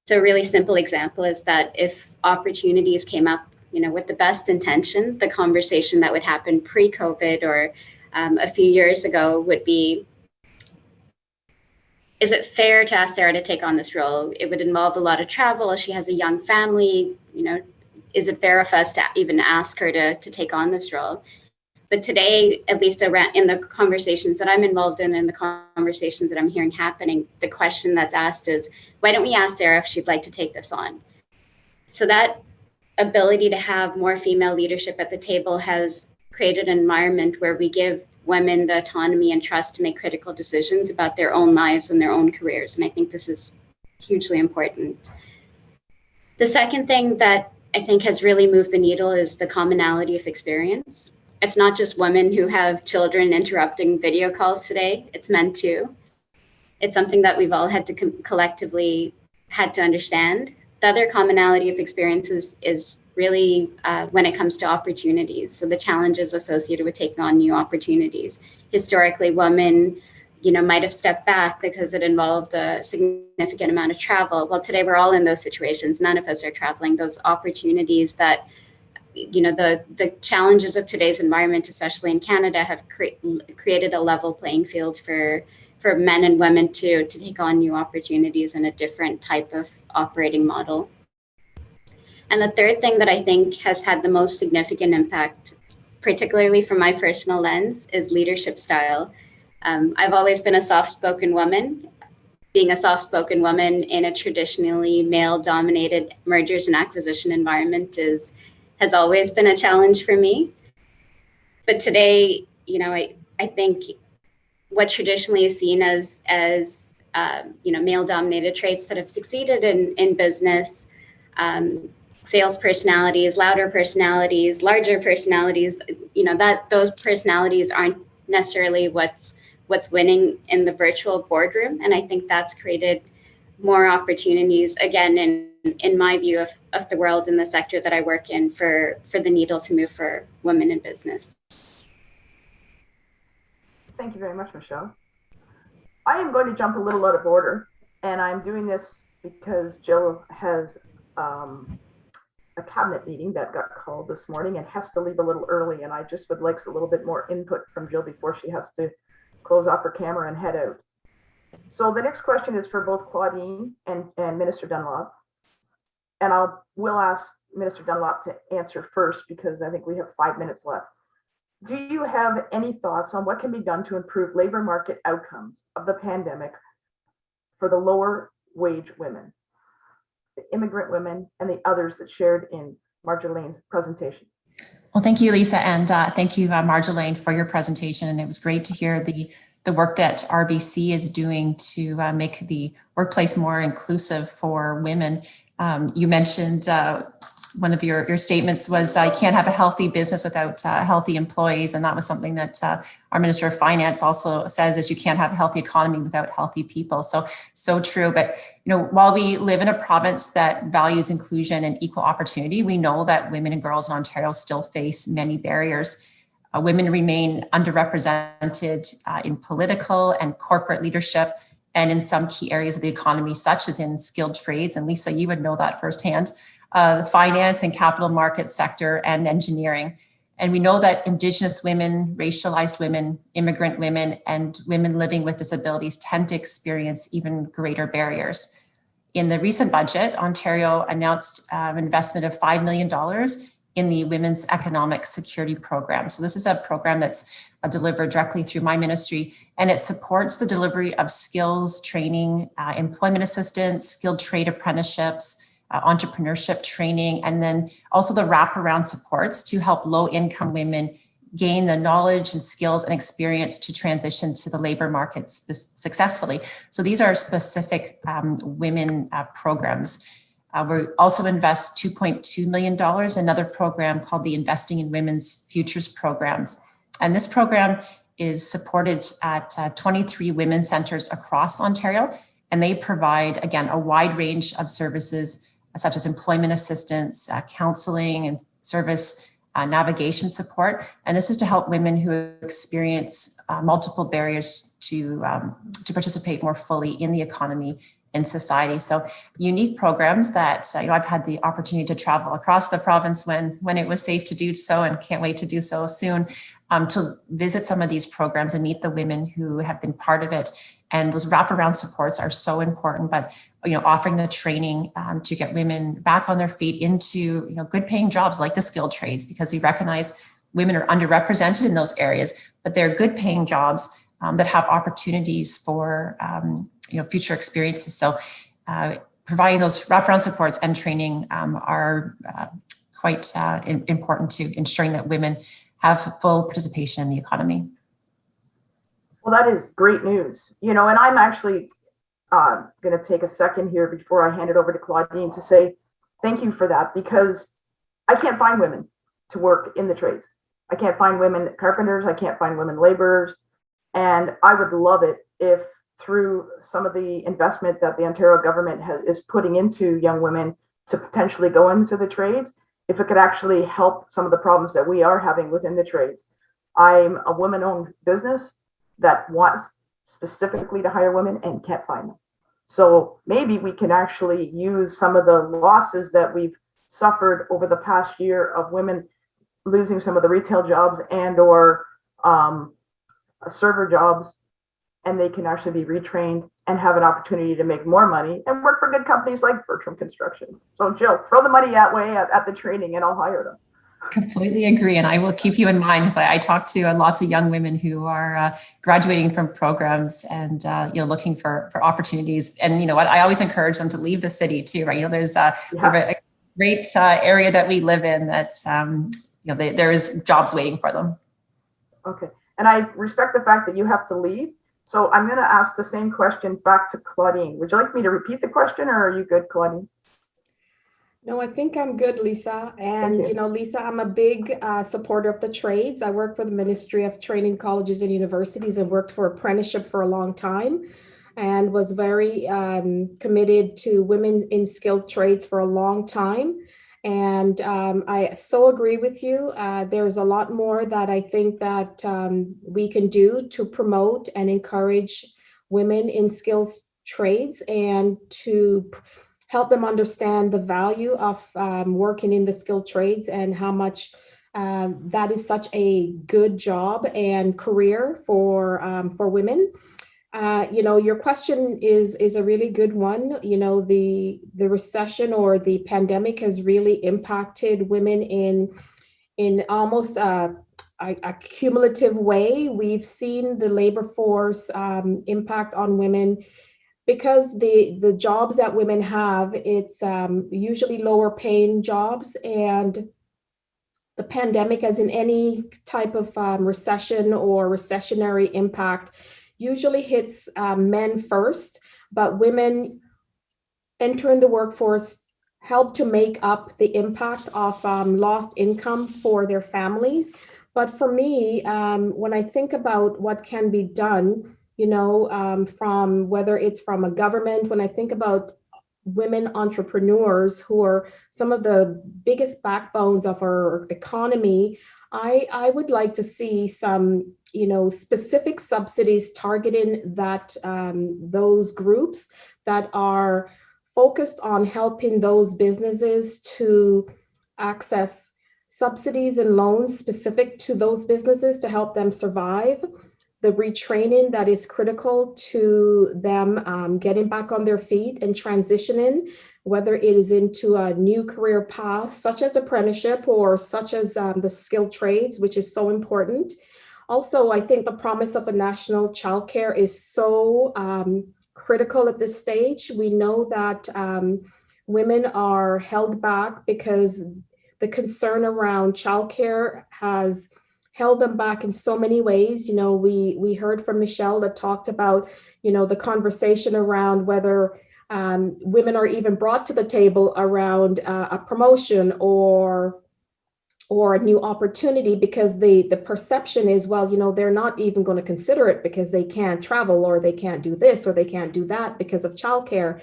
So a really simple example is that if opportunities came up, with the best intention, the conversation that would happen pre-COVID or a few years ago would be, is it fair to ask Sarah to take on this role? It would involve a lot of travel. She has a young family, is it fair of us to even ask her to take on this role? But today, at least around in the conversations that I'm involved in and the conversations that I'm hearing happening, the question that's asked is, why don't we ask Sarah if she'd like to take this on? So that ability to have more female leadership at the table has created an environment where we give women the autonomy and trust to make critical decisions about their own lives and their own careers. And I think this is hugely important. The second thing that I think has really moved the needle is the commonality of experience. It's not just women who have children interrupting video calls today, it's men too. It's something that we've all had to collectively had to understand. The other commonality of experiences is really when it comes to opportunities. So the challenges associated with taking on new opportunities. Historically, women, might have stepped back because it involved a significant amount of travel. Well, today we're all in those situations. None of us are traveling. Those opportunities that, the challenges of today's environment, especially in Canada, have created a level playing field for men and women to take on new opportunities in a different type of operating model. And the third thing that I think has had the most significant impact, particularly from my personal lens, is leadership style. I've always been a soft-spoken woman. Being a soft-spoken woman in a traditionally male-dominated mergers and acquisition environment has always been a challenge for me. But today, I think what traditionally is seen as male-dominated traits that have succeeded in business, sales personalities, louder personalities, larger personalities, that those personalities aren't necessarily what's winning in the virtual boardroom. And I think that's created more opportunities, again, in my view of the world in the sector that I work in, for the needle to move for women in business. Thank you very much, Michelle. I am going to jump a little out of order, and I'm doing this because Jill has a cabinet meeting that got called this morning and has to leave a little early, and I just would like a little bit more input from Jill before she has to close off her camera and head out. So the next question is for both Claudine and Minister Dunlop, and we'll ask Minister Dunlop to answer first because I think we have 5 minutes left. Do you have any thoughts on what can be done to improve labor market outcomes of the pandemic for the lower wage women, the immigrant women, and the others that shared in Marjolaine's presentation? Well, thank you, Lisa, and thank you, Marjolaine, for your presentation. And it was great to hear the work that RBC is doing to make the workplace more inclusive for women. You mentioned one of your statements was, I can't have a healthy business without healthy employees. And that was something that our Minister of Finance also says, is you can't have a healthy economy without healthy people. So true. But, while we live in a province that values inclusion and equal opportunity, we know that women and girls in Ontario still face many barriers. Women remain underrepresented in political and corporate leadership and in some key areas of the economy, such as in skilled trades. And Lisa, you would know that firsthand. The finance and capital market sector and engineering. And we know that Indigenous women, racialized women, immigrant women, and women living with disabilities tend to experience even greater barriers. In the recent budget, Ontario announced an investment of $5 million in the Women's Economic Security Program. So this is a program that's delivered directly through my ministry, and it supports the delivery of skills training, employment assistance, skilled trade apprenticeships, entrepreneurship training, and then also the wraparound supports to help low-income women gain the knowledge and skills and experience to transition to the labor market successfully. So these are specific women programs. We also invest $2.2 million in another program called the Investing in Women's Futures Programs. And this program is supported at 23 women's centers across Ontario. And they provide, again, a wide range of services such as employment assistance, counseling and service navigation support. And this is to help women who experience multiple barriers to participate more fully in the economy and society. So unique programs that I've had the opportunity to travel across the province when it was safe to do so, and can't wait to do so soon, to visit some of these programs and meet the women who have been part of it. And those wraparound supports are so important, but offering the training to get women back on their feet into good paying jobs like the skilled trades, because we recognize women are underrepresented in those areas, but they're good paying jobs that have opportunities for future experiences. So providing those wraparound supports and training are quite important to ensuring that women have full participation in the economy. Well, that is great news. And I'm actually going to take a second here before I hand it over to Claudine to say thank you for that, because I can't find women to work in the trades. I can't find women carpenters. I can't find women laborers. And I would love it if through some of the investment that the Ontario government is putting into young women to potentially go into the trades, if it could actually help some of the problems that we are having within the trades. I'm a woman-owned business that wants specifically to hire women and can't find them. So maybe we can actually use some of the losses that we've suffered over the past year of women losing some of the retail jobs and or server jobs, and they can actually be retrained and have an opportunity to make more money and work for good companies like Bertram Construction. So Jill, throw the money that way at the training and I'll hire them. Completely agree. And I will keep you in mind, because I talk to lots of young women who are graduating from programs and looking for opportunities. And you know what, I always encourage them to leave the city too, right? There's a great area that we live in that there is jobs waiting for them. Okay. And I respect the fact that you have to leave. So I'm going to ask the same question back to Claudine. Would you like me to repeat the question, or are you good, Claudine? No, I think I'm good, Lisa. And, Lisa, I'm a big supporter of the trades. I work for the Ministry of Training Colleges and Universities and worked for apprenticeship for a long time and was very committed to women in skilled trades for a long time. And I so agree with you. There's a lot more that I think that we can do to promote and encourage women in skills trades and to help them understand the value of working in the skilled trades and how much that is such a good job and career for women. Your question is a really good one. The recession or the pandemic has really impacted women in almost a cumulative way. We've seen the labor force impact on women because the jobs that women have, it's usually lower paying jobs, and the pandemic, as in any type of recession or recessionary impact, usually hits men first, but women entering the workforce help to make up the impact of lost income for their families. But for me, when I think about what can be done, from whether it's from a government, when I think about women entrepreneurs who are some of the biggest backbones of our economy, I would like to see some, specific subsidies targeting that those groups that are focused on helping those businesses to access subsidies and loans specific to those businesses to help them survive. The retraining that is critical to them getting back on their feet and transitioning, whether it is into a new career path, such as apprenticeship or such as the skilled trades, which is so important. Also, I think the promise of a national childcare is so critical at this stage. We know that women are held back because the concern around childcare has held them back in so many ways. We heard from Michelle that talked about, the conversation around whether Women are even brought to the table around a promotion or a new opportunity because the perception is, well, you know, they're not even going to consider it because they can't travel, or they can't do this, or they can't do that because of childcare,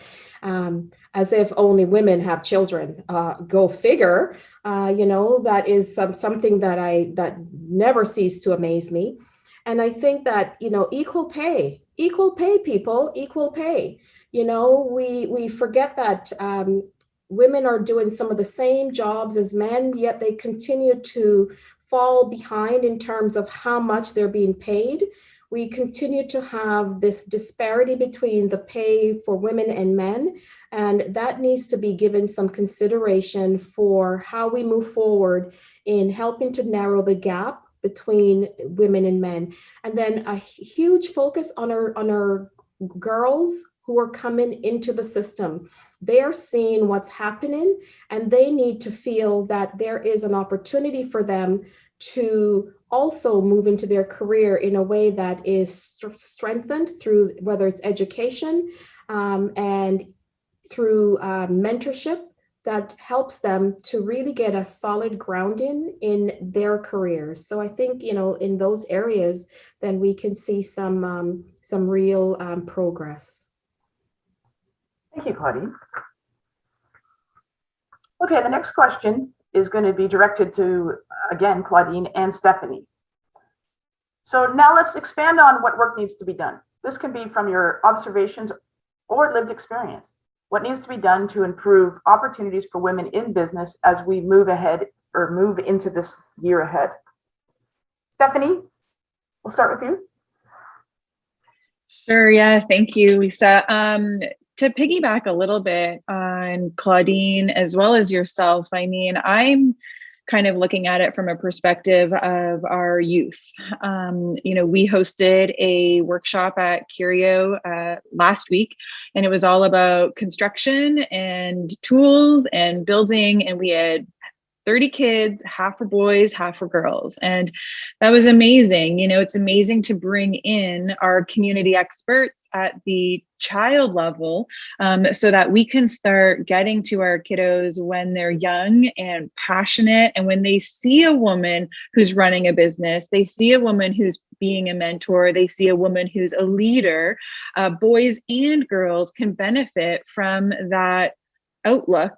as if only women have children. Go figure. You know, that is something that never ceased to amaze me. And I think that, you know, equal pay, people, equal pay. You know, we forget that women are doing some of the same jobs as men, yet they continue to fall behind in terms of how much they're being paid. We continue to have this disparity between the pay for women and men, and that needs to be given some consideration for how we move forward in helping to narrow the gap between women and men. And then a huge focus on our girls who are coming into the system. They are seeing what's happening, and they need to feel that there is an opportunity for them to also move into their career in a way that is strengthened through whether it's education and through mentorship that helps them to really get a solid grounding in their careers. So I think, you know, in those areas, then we can see some real progress. Thank you, Claudine. Okay, the next question is going to be directed to, again, Claudine and Stephanie. So now let's expand on what work needs to be done. This can be from your observations or lived experience. What needs to be done to improve opportunities for women in business as we move ahead or move into this year ahead? Stephanie, we'll start with you. Sure, yeah, thank you, Lisa. To piggyback a little bit on Claudine as well as yourself, I mean, I'm kind of looking at it from a perspective of our youth. You know, we hosted a workshop at Curio last week, and it was all about construction and tools and building, and we had 30 kids, half were boys, half were girls. And that was amazing. You know, it's amazing to bring in our community experts at the child level so that we can start getting to our kiddos when they're young and passionate. And when they see a woman who's running a business, they see a woman who's being a mentor, they see a woman who's a leader, boys and girls can benefit from that outlook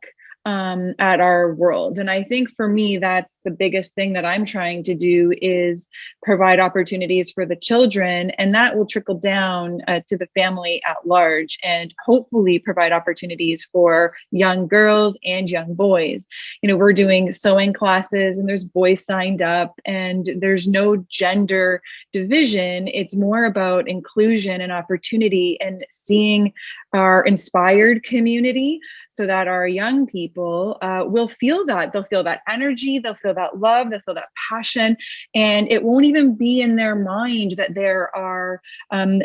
at our world. And I think for me, that's the biggest thing that I'm trying to do is provide opportunities for the children, and that will trickle down to the family at large, and hopefully provide opportunities for young girls and young boys. You know, we're doing sewing classes and there's boys signed up, and there's no gender division. It's more about inclusion and opportunity and seeing our inspired community so that our young people will feel that. They'll feel that energy, they'll feel that love, they'll feel that passion, and it won't even be in their mind that there are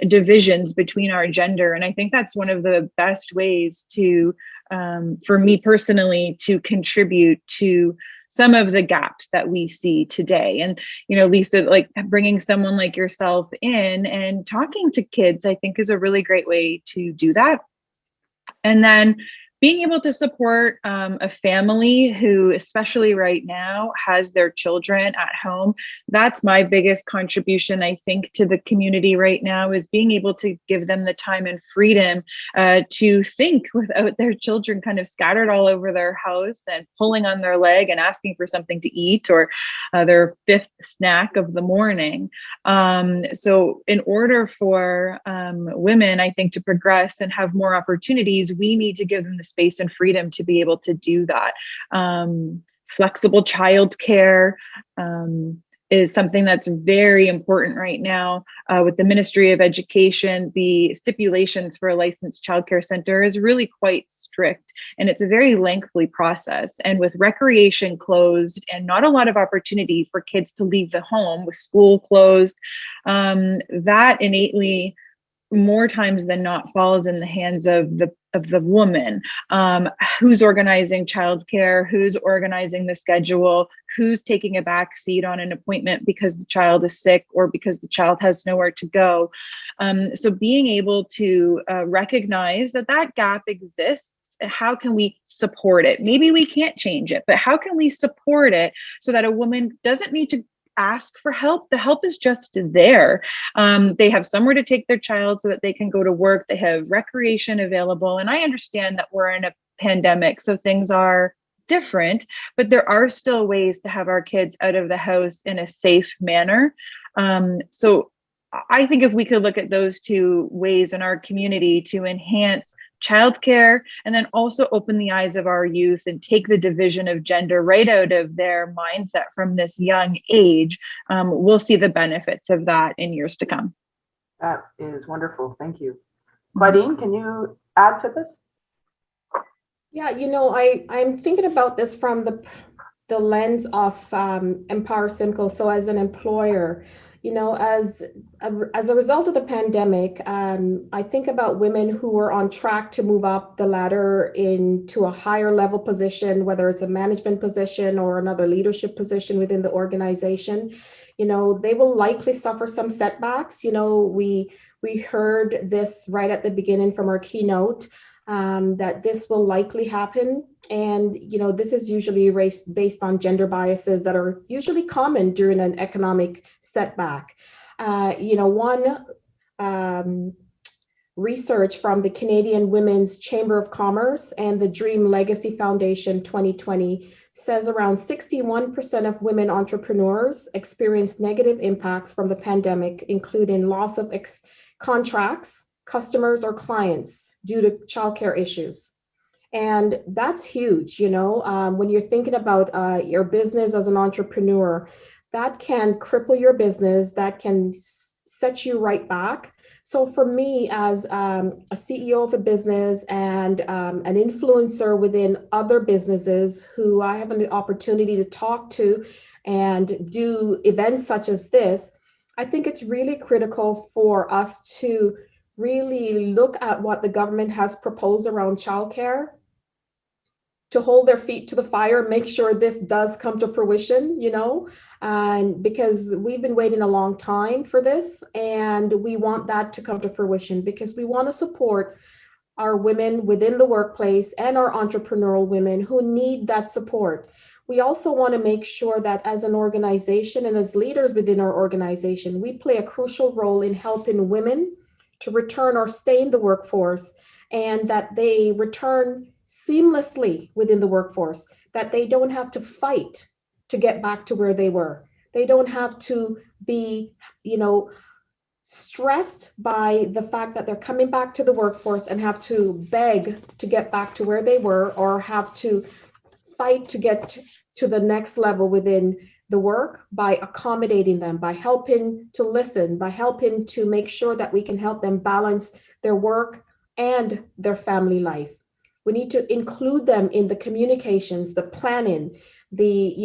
divisions between our gender. And I think that's one of the best ways to, for me personally, to contribute to some of the gaps that we see today. And, you know, Lisa, like bringing someone like yourself in and talking to kids, I think is a really great way to do that. And then being able to support a family who, especially right now, has their children at home. That's my biggest contribution, I think, to the community right now, is being able to give them the time and freedom to think without their children kind of scattered all over their house and pulling on their leg and asking for something to eat or their fifth snack of the morning. So in order for women, I think, to progress and have more opportunities, we need to give them the space and freedom to be able to do that. Flexible childcare is something that's very important right now. With the Ministry of Education, the stipulations for a licensed childcare center is really quite strict, and it's a very lengthy process. And with recreation closed and not a lot of opportunity for kids to leave the home with school closed, that innately more times than not falls in the hands of the woman, who's organizing childcare, who's organizing the schedule, who's taking a back seat on an appointment because the child is sick or because the child has nowhere to go. So being able to recognize that that gap exists, how can we support it? Maybe we can't change it, but how can we support it so that a woman doesn't need to ask for help? The help is just there. They have somewhere to take their child so that they can go to work. They have recreation available. And I understand that we're in a pandemic, so things are different, but there are still ways to have our kids out of the house in a safe manner. So I think if we could look at those two ways in our community to enhance childcare and then also open the eyes of our youth and take the division of gender right out of their mindset from this young age, we'll see the benefits of that in years to come. That is wonderful. Thank you. Claudine, can you add to this? Yeah, I'm thinking about this from the lens of Empower Simcoe. So as an employer, as a result of the pandemic, I think about women who are on track to move up the ladder into a higher level position, whether it's a management position or another leadership position within the organization. They will likely suffer some setbacks. We heard this right at the beginning from our keynote, that this will likely happen. And, this is usually based on gender biases that are usually common during an economic setback. One research from the Canadian Women's Chamber of Commerce and the Dream Legacy Foundation 2020 says around 61% of women entrepreneurs experienced negative impacts from the pandemic, including loss of contracts, customers, or clients due to childcare issues. And that's huge, when you're thinking about your business as an entrepreneur, that can cripple your business, that can set you right back. So for me, as a CEO of a business and an influencer within other businesses who I have an opportunity to talk to and do events such as this, I think it's really critical for us to really look at what the government has proposed around childcare, to hold their feet to the fire, make sure this does come to fruition, and because we've been waiting a long time for this, and we want that to come to fruition because we want to support our women within the workplace and our entrepreneurial women who need that support. We also want to make sure that as an organization and as leaders within our organization, we play a crucial role in helping women to return or stay in the workforce, and that they return seamlessly within the workforce, that they don't have to fight to get back to where they were. They don't have to be, stressed by the fact that they're coming back to the workforce and have to beg to get back to where they were, or have to fight to get to the next level within the work, by accommodating them, by helping to listen, by helping to make sure that we can help them balance their work and their family life. We need to include them in the communications, the planning, the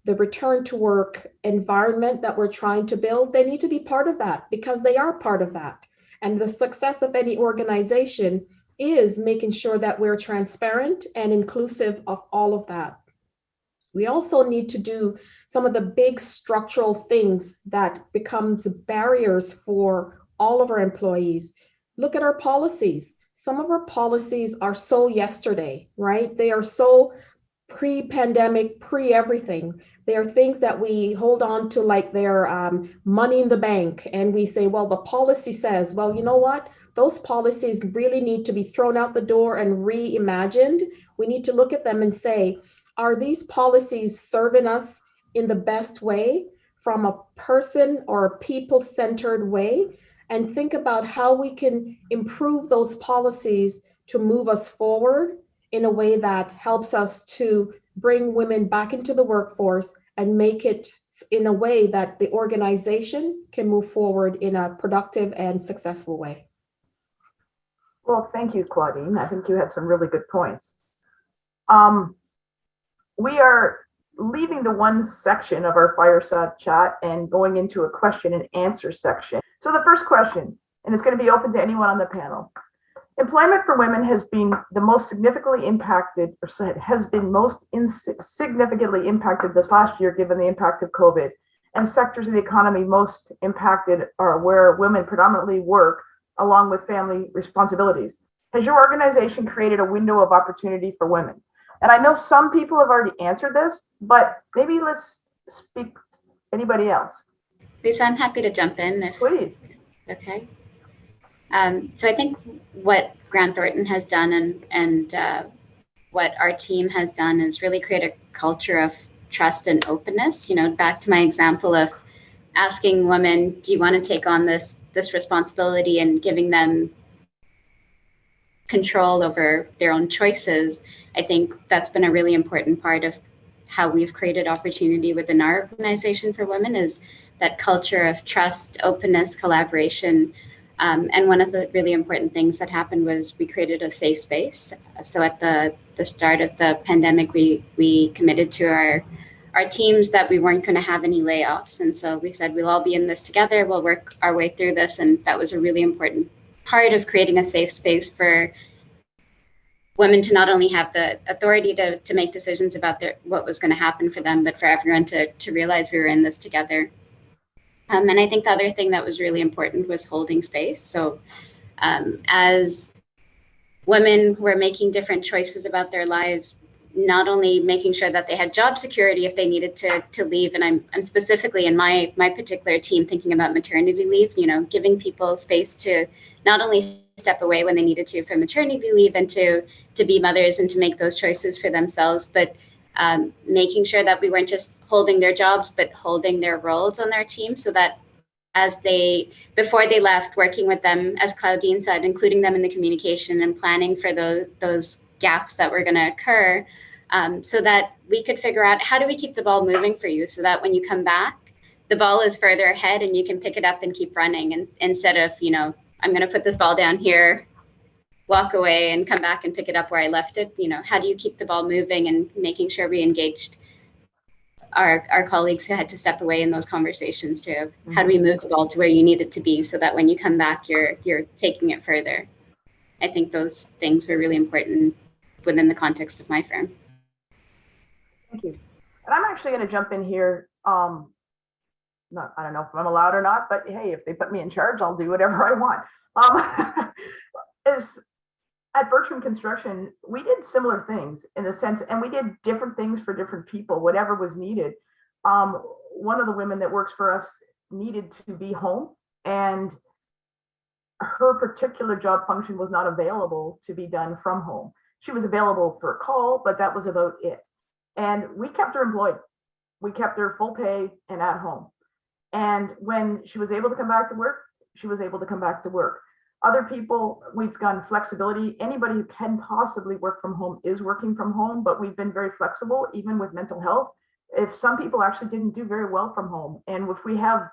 return to work environment that we're trying to build. They need to be part of that because they are part of that. And the success of any organization is making sure that we're transparent and inclusive of all of that. We also need to do some of the big structural things that becomes barriers for all of our employees. Look at our policies. Some of our policies are so yesterday, right? They are so pre-pandemic, pre-everything. They are things that we hold on to like they're money in the bank. And we say, well, the policy says, well, you know what? Those policies really need to be thrown out the door and reimagined. We need to look at them and say, are these policies serving us in the best way from a person or a people-centered way? And think about how we can improve those policies to move us forward in a way that helps us to bring women back into the workforce and make it in a way that the organization can move forward in a productive and successful way. Well, thank you, Claudine. I think you had some really good points. We are leaving the one section of our fireside chat and going into a question and answer section. So the first question, and it's going to be open to anyone on the panel. Employment for women has been the most significantly impacted, or has been most significantly impacted this last year, given the impact of COVID. And sectors of the economy most impacted are where women predominantly work, along with family responsibilities. Has your organization created a window of opportunity for women? And I know some people have already answered this, but maybe let's speak. Anybody else? Lisa, I'm happy to jump in. Please. Okay. So I think what Grant Thornton has done and what our team has done is really create a culture of trust and openness. You know, back to my example of asking women, do you want to take on this responsibility, and giving them control over their own choices. I think that's been a really important part of how we've created opportunity within our organization for women, is that culture of trust, openness, collaboration. And one of the really important things that happened was we created a safe space. So at the start of the pandemic, we committed to our teams that we weren't going to have any layoffs. And so we said, we'll all be in this together. We'll work our way through this. And that was a really important part of creating a safe space for women to not only have the authority to make decisions about what was going to happen for them, but for everyone to realize we were in this together. And I think the other thing that was really important was holding space. So as women were making different choices about their lives, not only making sure that they had job security if they needed to leave, and I'm specifically in my particular team thinking about maternity leave, you know, giving people space to not only step away when they needed to for maternity leave and to be mothers and to make those choices for themselves, but making sure that we weren't just holding their jobs, but holding their roles on their team, so that before they left, working with them, as Claudine said, including them in the communication and planning for those gaps that were going to occur, so that we could figure out how do we keep the ball moving for you, so that when you come back, the ball is further ahead and you can pick it up and keep running. And instead of, you know, I'm going to put this ball down here, walk away and come back and pick it up where I left it, you know, how do you keep the ball moving, and making sure we engaged our colleagues who had to step away in those conversations to how do we move the ball to where you need it to be, so that when you come back, you're taking it further. I think those things were really important within the context of my firm. Thank you. And I'm actually going to jump in here. I don't know if I'm allowed or not, but hey, if they put me in charge, I'll do whatever I want. At Bertram Construction, we did similar things in the sense, and we did different things for different people, whatever was needed. One of the women that works for us needed to be home, and her particular job function was not available to be done from home. She was available for a call, but that was about it. And we kept her employed. We kept her full pay and at home. And when she was able to come back to work, she was able to come back to work. Other people, we've gone flexibility. Anybody who can possibly work from home is working from home, but we've been very flexible, even with mental health. If some people actually didn't do very well from home, and if we have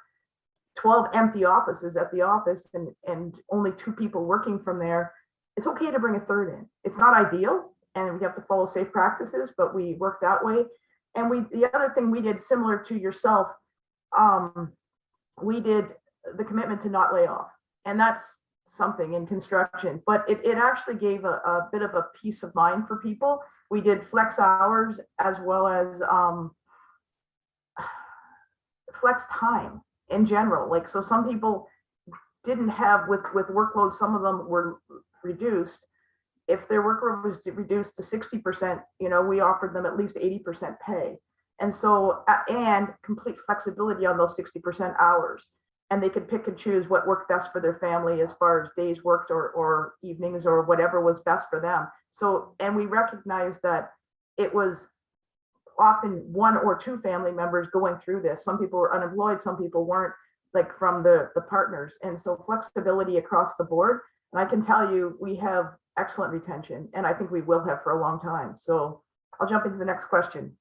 12 empty offices at the office and only 2 people working from there, it's okay to bring a third in. It's not ideal, and we have to follow safe practices, but we work that way. And the other thing we did, similar to yourself, we did the commitment to not lay off. And that's something in construction, but it actually gave a bit of a peace of mind for people. We did flex hours as well as flex time in general. Like, so some people didn't have with workload, some of them were reduced. If their workload was reduced to 60%, you know, we offered them at least 80% pay. And so, and complete flexibility on those 60% hours. And they could pick and choose what worked best for their family as far as days worked or evenings or whatever was best for them. So, and we recognized that it was often 1 or 2 family members going through this. Some people were unemployed, some people weren't, like from the partners. And so flexibility across the board. And I can tell you, we have excellent retention, and I think we will have for a long time. So I'll jump into the next question.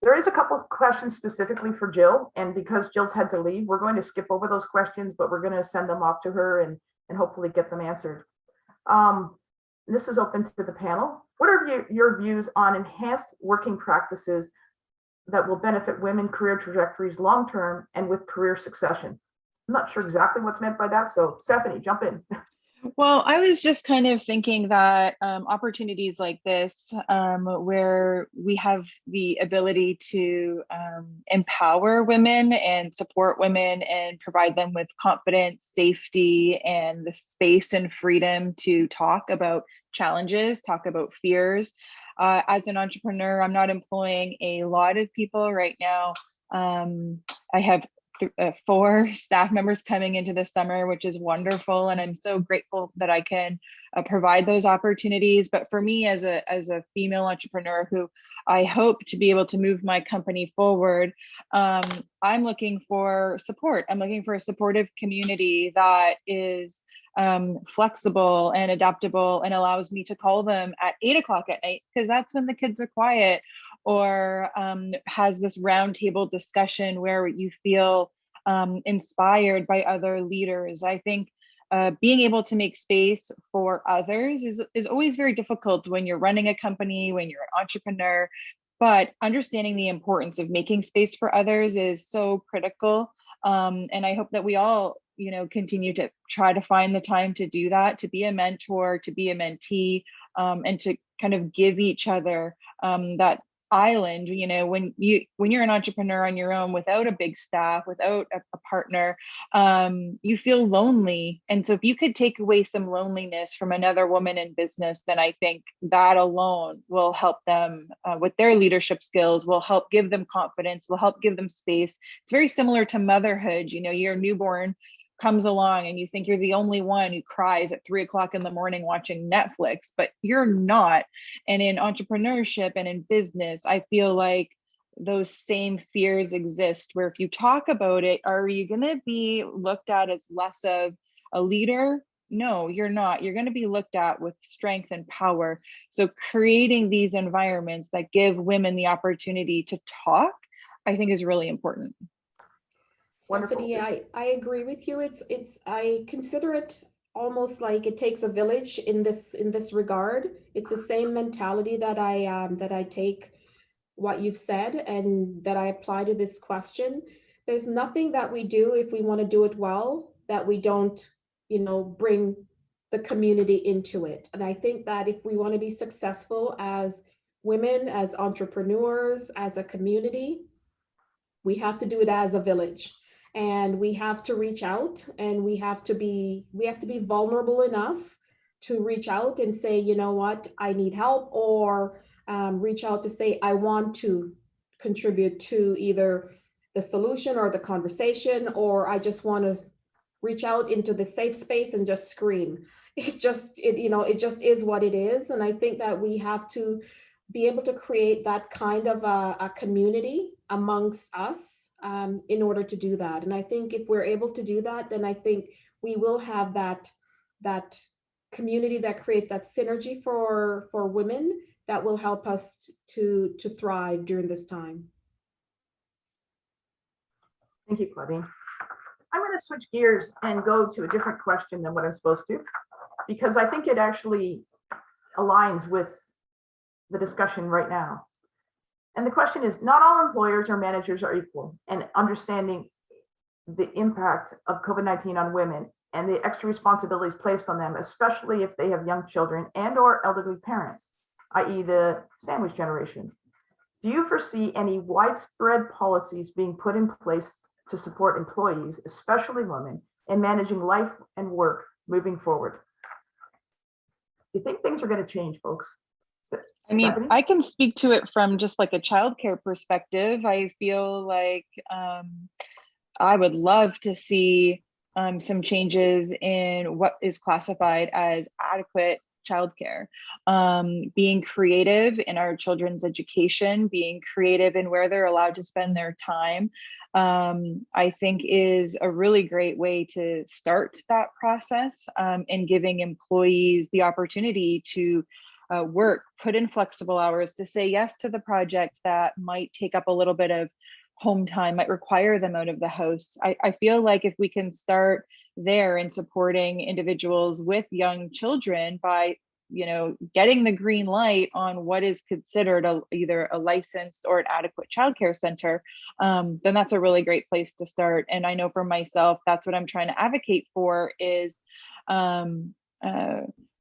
There is a couple of questions specifically for Jill, and because Jill's had to leave, we're going to skip over those questions, but we're going to send them off to her and hopefully get them answered. This is open to the panel. What are your views on enhanced working practices that will benefit women career trajectories long-term and with career succession? not sure exactly what's meant by that. So Stephanie, jump in. Well, I was just kind of thinking that opportunities like this, where we have the ability to empower women and support women and provide them with confidence, safety, and the space and freedom to talk about challenges, talk about fears. As an entrepreneur, I'm not employing a lot of people right now. I have 4 staff members coming into the summer, which is wonderful. And I'm so grateful that I can provide those opportunities. But for me as a female entrepreneur who I hope to be able to move my company forward, I'm looking for support. I'm looking for a supportive community that is flexible and adaptable and allows me to call them at 8 o'clock at night, because that's when the kids are quiet, or has this roundtable discussion where you feel inspired by other leaders. I think being able to make space for others is always very difficult when you're running a company, when you're an entrepreneur, but understanding the importance of making space for others is so critical. And I hope that we all, continue to try to find the time to do that, to be a mentor, to be a mentee, and to kind of give each other that island. When you're an entrepreneur on your own without a big staff, without a partner, you feel lonely. And so if you could take away some loneliness from another woman in business, then I think that alone will help them with their leadership skills, will help give them confidence, will help give them space. It's very similar to motherhood. Your newborn comes along and you think you're the only one who cries at 3 o'clock in the morning watching Netflix, but you're not. And in entrepreneurship and in business, I feel like those same fears exist, where if you talk about it, are you going to be looked at as less of a leader? No, you're not. You're going to be looked at with strength and power. So creating these environments that give women the opportunity to talk, I think is really important. Stephanie, I agree with you. I consider it almost like it takes a village in this regard. It's the same mentality that I take what you've said and that I apply to this question. There's nothing that we do if we want to do it well that we don't, bring the community into it. And I think that if we want to be successful as women, as entrepreneurs, as a community, we have to do it as a village. And we have to reach out, and we have to be vulnerable enough to reach out and say, you know what, I need help, or reach out to say, I want to contribute to either the solution or the conversation, or I just want to reach out into the safe space and just scream. It just is what it is. And I think that we have to be able to create that kind of a community amongst us in order to do that. And I think if we're able to do that, then I think we will have that community that creates that synergy for women that will help us to thrive during this time. Thank you, Claudine. I'm going to switch gears and go to a different question than what I'm supposed to, because I think it actually aligns with the discussion right now. And the question is, not all employers or managers are equal, and understanding the impact of COVID-19 on women and the extra responsibilities placed on them, especially if they have young children and or elderly parents, i.e. the sandwich generation. Do you foresee any widespread policies being put in place to support employees, especially women, in managing life and work moving forward? Do you think things are going to change, folks? I mean, I can speak to it from just like a childcare perspective. I feel like I would love to see some changes in what is classified as adequate childcare, being creative in our children's education, being creative in where they're allowed to spend their time, I think is a really great way to start that process, and giving employees the opportunity to work, put in flexible hours, to say yes to the projects that might take up a little bit of home time, might require them out of the house. I feel like if we can start there in supporting individuals with young children by getting the green light on what is considered either a licensed or an adequate childcare center, then that's a really great place to start. And I know for myself, that's what I'm trying to advocate for is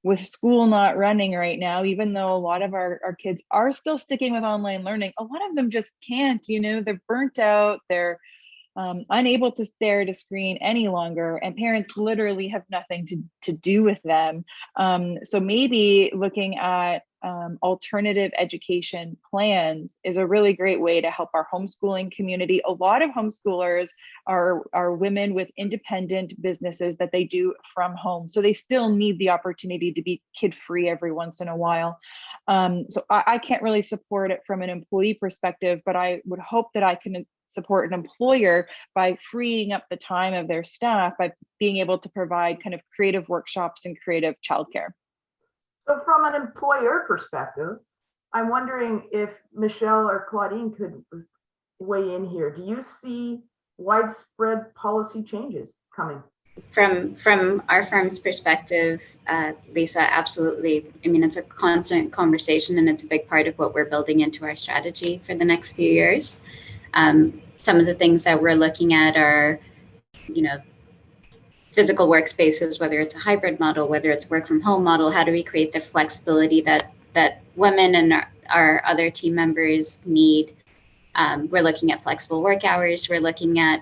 with school not running right now, even though a lot of our kids are still sticking with online learning, a lot of them just can't, they're burnt out, they're unable to stare at a screen any longer, and parents literally have nothing to do with them. So maybe looking at alternative education plans is a really great way to help our homeschooling community. A lot of homeschoolers are women with independent businesses that they do from home. So they still need the opportunity to be kid-free every once in a while. So I can't really support it from an employee perspective, but I would hope that I can support an employer by freeing up the time of their staff by being able to provide kind of creative workshops and creative childcare. So from an employer perspective, I'm wondering if Michelle or Claudine could weigh in here. Do you see widespread policy changes coming? From our firm's perspective, Lisa, absolutely. I mean, it's a constant conversation, and it's a big part of what we're building into our strategy for the next few years. Some of the things that we're looking at are, physical workspaces, whether it's a hybrid model, whether it's work from home model. How do we create the flexibility that women and our other team members need? We're looking at flexible work hours. We're looking at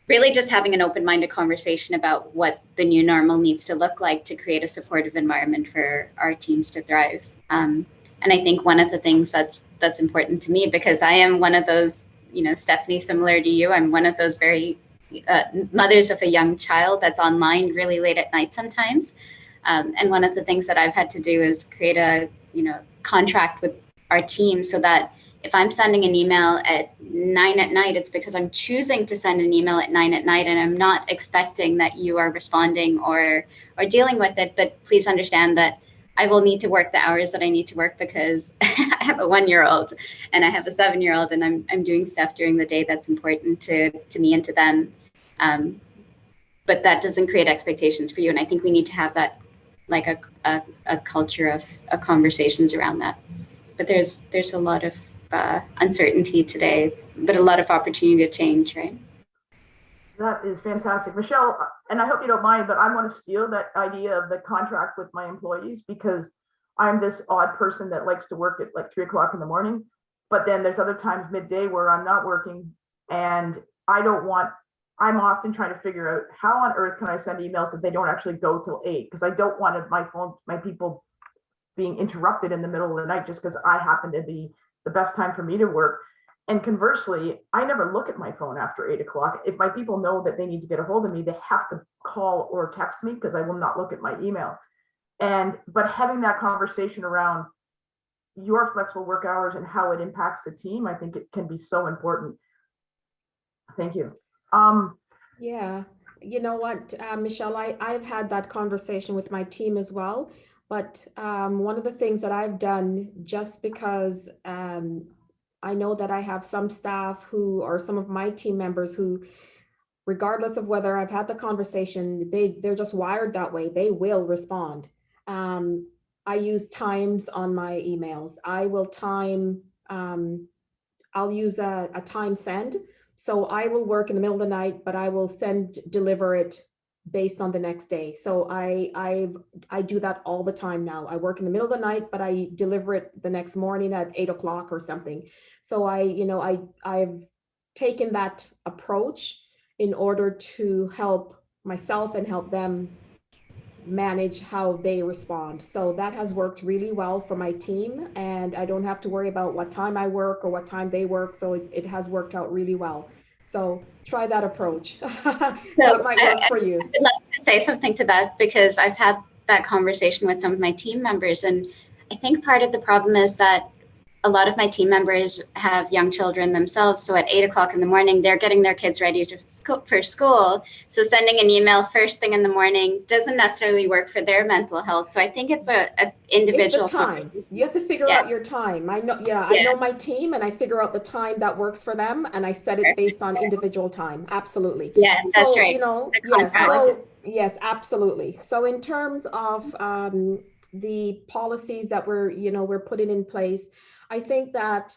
really just having an open-minded conversation about what the new normal needs to look like to create a supportive environment for our teams to thrive. And I think one of the things that's important to me, because I am one of those, Stephanie, similar to you, I'm one of those very mothers of a young child that's online really late at night sometimes. And one of the things that I've had to do is create a, contract with our team so that if I'm sending an email at 9 at night, it's because I'm choosing to send an email at 9 at night, and I'm not expecting that you are responding or dealing with it. But please understand that I will need to work the hours that I need to work because I have a 1-year-old and I have a 7-year-old, and I'm doing stuff during the day that's important to me and to them. But that doesn't create expectations for you. And I think we need to have that, like a culture of conversations around that. But there's a lot of uncertainty today, but a lot of opportunity to change, right? That is fantastic. Michelle, and I hope you don't mind, but I want to steal that idea of the contract with my employees, because I'm this odd person that likes to work at like 3 o'clock in the morning, but then there's other times midday where I'm not working, and I'm often trying to figure out how on earth can I send emails that they don't actually go till 8, because I don't want my people being interrupted in the middle of the night just because I happen to be the best time for me to work. And conversely, I never look at my phone after 8 o'clock. If my people know that they need to get a hold of me, they have to call or text me, because I will not look at my email. But having that conversation around your flexible work hours and how it impacts the team, I think it can be so important. Thank you. Yeah, you know what, Michelle, I've had that conversation with my team as well. But one of the things that I've done, just because I know that I have some staff or some of my team members who, regardless of whether I've had the conversation, they're just wired that way. They will respond. I use times on my emails. I will time, I'll use a time send. So I will work in the middle of the night, but I will deliver it based on the next day. So I do that all the time now. I work in the middle of the night, but I deliver it the next morning at 8 o'clock or something. So I've taken that approach in order to help myself and help them manage how they respond. So that has worked really well for my team, and I don't have to worry about what time I work or what time they work. So it has worked out really well. So try that approach. That might work for you. I'd like to say something to that, because I've had that conversation with some of my team members, and I think part of the problem is that a lot of my team members have young children themselves. So at 8 o'clock in the morning, they're getting their kids ready for school. So sending an email first thing in the morning doesn't necessarily work for their mental health. So I think it's a individual. It's the time. You have to figure out your time. I know my team, and I figure out the time that works for them, and I set it based on individual time. Absolutely. Yeah, that's right. Yes, absolutely. So in terms of the policies that we're putting in place, I think that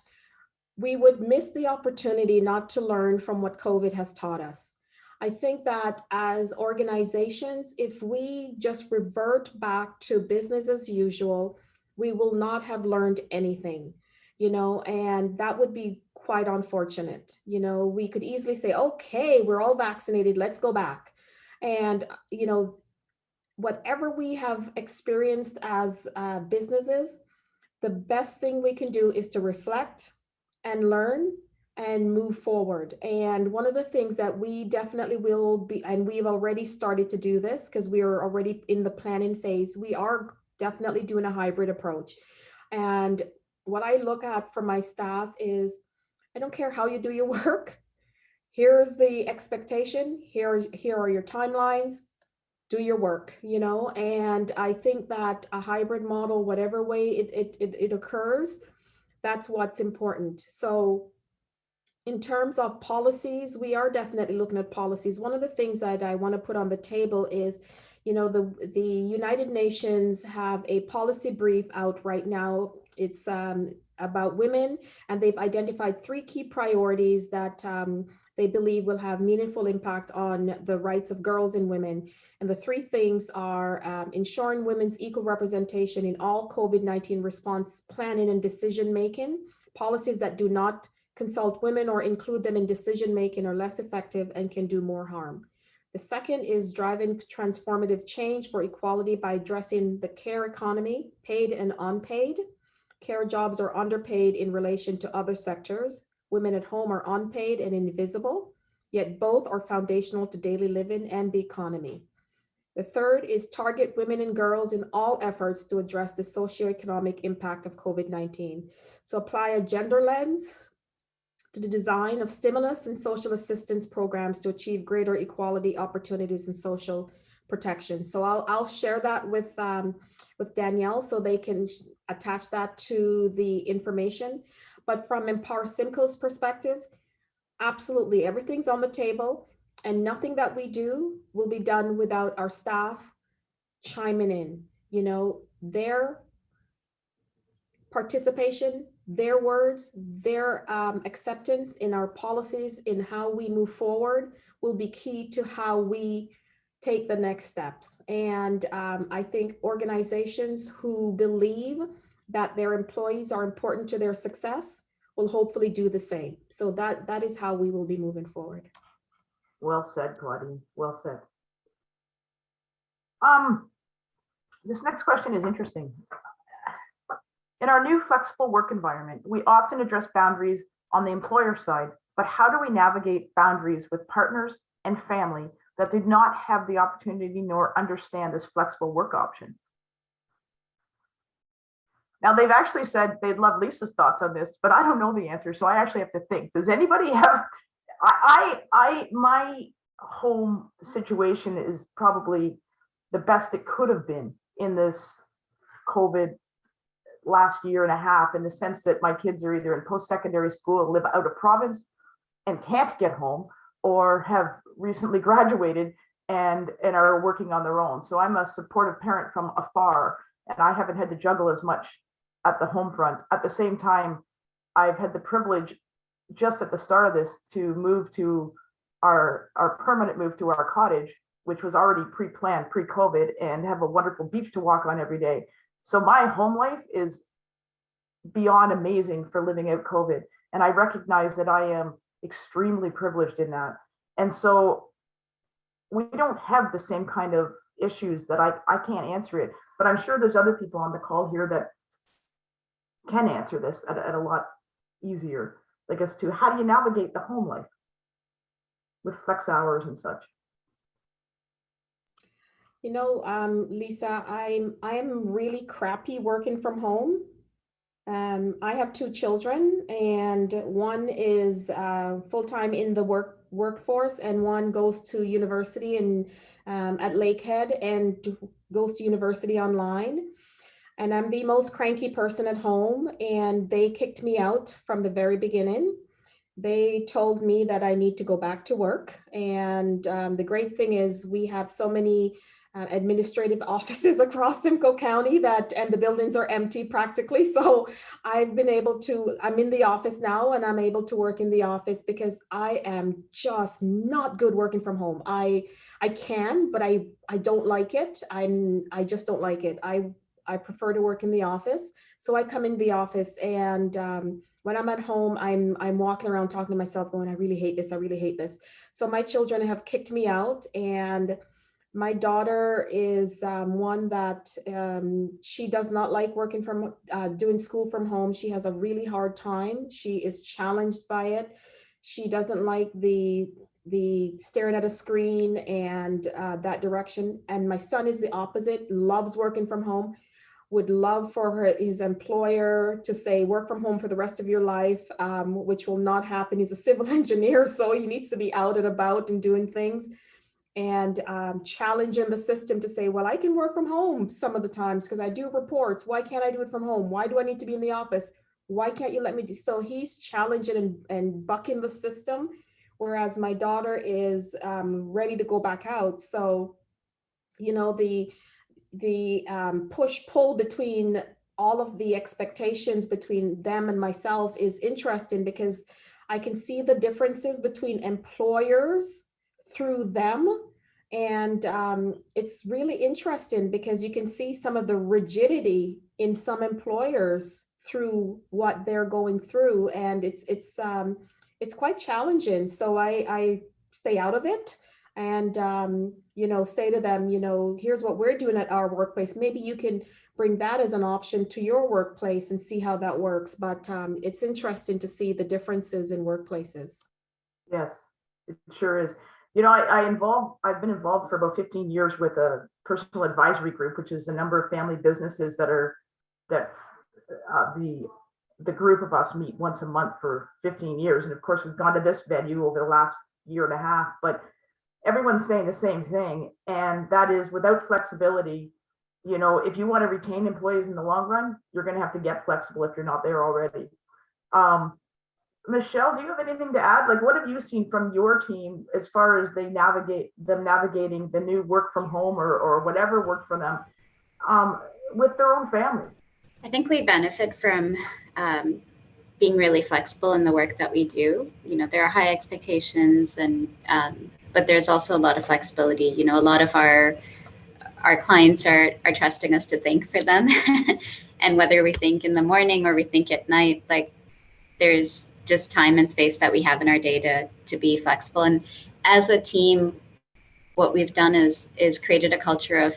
we would miss the opportunity not to learn from what COVID has taught us. I think that as organizations, if we just revert back to business as usual, we will not have learned anything, and that would be quite unfortunate. We could easily say, okay, we're all vaccinated, let's go back. And, whatever we have experienced as businesses, the best thing we can do is to reflect and learn and move forward. And one of the things that we definitely will be, and we've already started to do this because we are already in the planning phase, we are definitely doing a hybrid approach. And what I look at for my staff is, I don't care how you do your work. Here's the expectation. Here are your timelines. Do your work, and I think that a hybrid model, whatever way it occurs, that's what's important. So in terms of policies, we are definitely looking at policies. One of the things that I want to put on the table is, the United Nations have a policy brief out right now. It's about women, and they've identified 3 key priorities that they believe will have meaningful impact on the rights of girls and women. And the 3 things are ensuring women's equal representation in all COVID-19 response planning and decision-making. Policies that do not consult women or include them in decision-making are less effective and can do more harm. The second is driving transformative change for equality by addressing the care economy, paid and unpaid. Care jobs are underpaid in relation to other sectors. Women at home are unpaid and invisible, yet both are foundational to daily living and the economy. The third is target women and girls in all efforts to address the socioeconomic impact of COVID-19. So apply a gender lens to the design of stimulus and social assistance programs to achieve greater equality opportunities and social protection. So I'll share that with Danielle so they can attach that to the information. But from Empower Simcoe's perspective, absolutely everything's on the table, and nothing that we do will be done without our staff chiming in. Their participation, their words, their acceptance in our policies, in how we move forward, will be key to how we take the next steps. And I think organizations who believe that their employees are important to their success will hopefully do the same. So that is how we will be moving forward. Well said, Claudine. Well said. This next question is interesting. In our new flexible work environment, we often address boundaries on the employer side, but how do we navigate boundaries with partners and family that did not have the opportunity nor understand this flexible work option? Now, they've actually said they'd love Lisa's thoughts on this, but I don't know the answer, so I actually have to think. Does anybody have, my home situation is probably the best it could have been in this COVID last year and a half, in the sense that my kids are either in post-secondary school, live out of province and can't get home, or have recently graduated and are working on their own. So I'm a supportive parent from afar, and I haven't had to juggle as much at the home front. At the same time, I've had the privilege just at the start of this to move to our permanent move to our cottage, which was already pre-planned pre-COVID, and have a wonderful beach to walk on every day. So my home life is beyond amazing for living out COVID. And I recognize that I am extremely privileged in that. And so we don't have the same kind of issues that I can't answer it, but I'm sure there's other people on the call here that can answer this at a lot easier, like as to how do you navigate the home life with flex hours and such. Lisa, I'm really crappy working from home. I have 2 children, and one is full-time in the workforce, and one goes to university at Lakehead and goes to university online. And I'm the most cranky person at home, and they kicked me out from the very beginning. They told me that I need to go back to work. And the great thing is we have so many administrative offices across Simcoe County and the buildings are empty practically. So I'm in the office now and I'm able to work in the office because I am just not good working from home. I can, but I don't like it. I just don't like it. I prefer to work in the office. So I come in the office and when I'm at home, I'm walking around talking to myself going, I really hate this. I really hate this. So my children have kicked me out, and my daughter is one that she does not like working from doing school from home. She has a really hard time. She is challenged by it. She doesn't like the staring at a screen and that direction. And my son is the opposite, loves working from home, would love for his employer to say, work from home for the rest of your life, which will not happen. He's a civil engineer, so he needs to be out and about and doing things. And challenging the system to say, well, I can work from home some of the times because I do reports. Why can't I do it from home? Why do I need to be in the office? Why can't you let me do? So he's challenging and bucking the system, whereas my daughter is ready to go back out. So, you know, the push-pull between all of the expectations between them and myself is interesting because I can see the differences between employers through them. And it's really interesting because you can see some of the rigidity in some employers through what they're going through. And it's quite challenging. So I stay out of it and, you know, say to them, you know, here's what we're doing at our workplace. Maybe you can bring that as an option to your workplace and see how that works. But it's interesting to see the differences in workplaces. Yes, it sure is. You know, I've been involved for about 15 years with a personal advisory group, which is a number of family businesses that the group of us meet once a month for 15 years. And of course, we've gone to this venue over the last year and a half, but everyone's saying the same thing. And that is, without flexibility, you know, if you want to retain employees in the long run, you're going to have to get flexible if you're not there already. Michelle, do you have anything to add? Like, what have you seen from your team as far as navigating the new work from home or whatever worked for them with their own families? I think we benefit from being really flexible in the work that we do. You know, there are high expectations, and but there's also a lot of flexibility. You know, a lot of our clients are trusting us to think for them, and whether we think in the morning or we think at night, like there's just time and space that we have in our day to be flexible. And as a team, what we've done is created a culture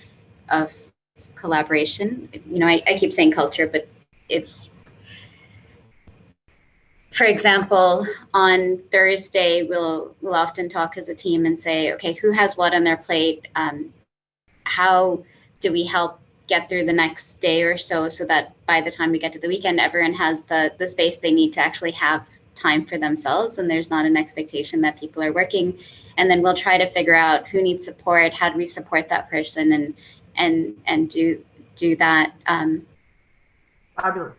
of collaboration. You know, I keep saying culture, but it's, for example, on Thursday, we'll often talk as a team and say, okay, who has what on their plate? How do we help get through the next day or so that by the time we get to the weekend, everyone has the space they need to actually have time for themselves, and there's not an expectation that people are working. And then we'll try to figure out who needs support, how do we support that person, and do that. Fabulous.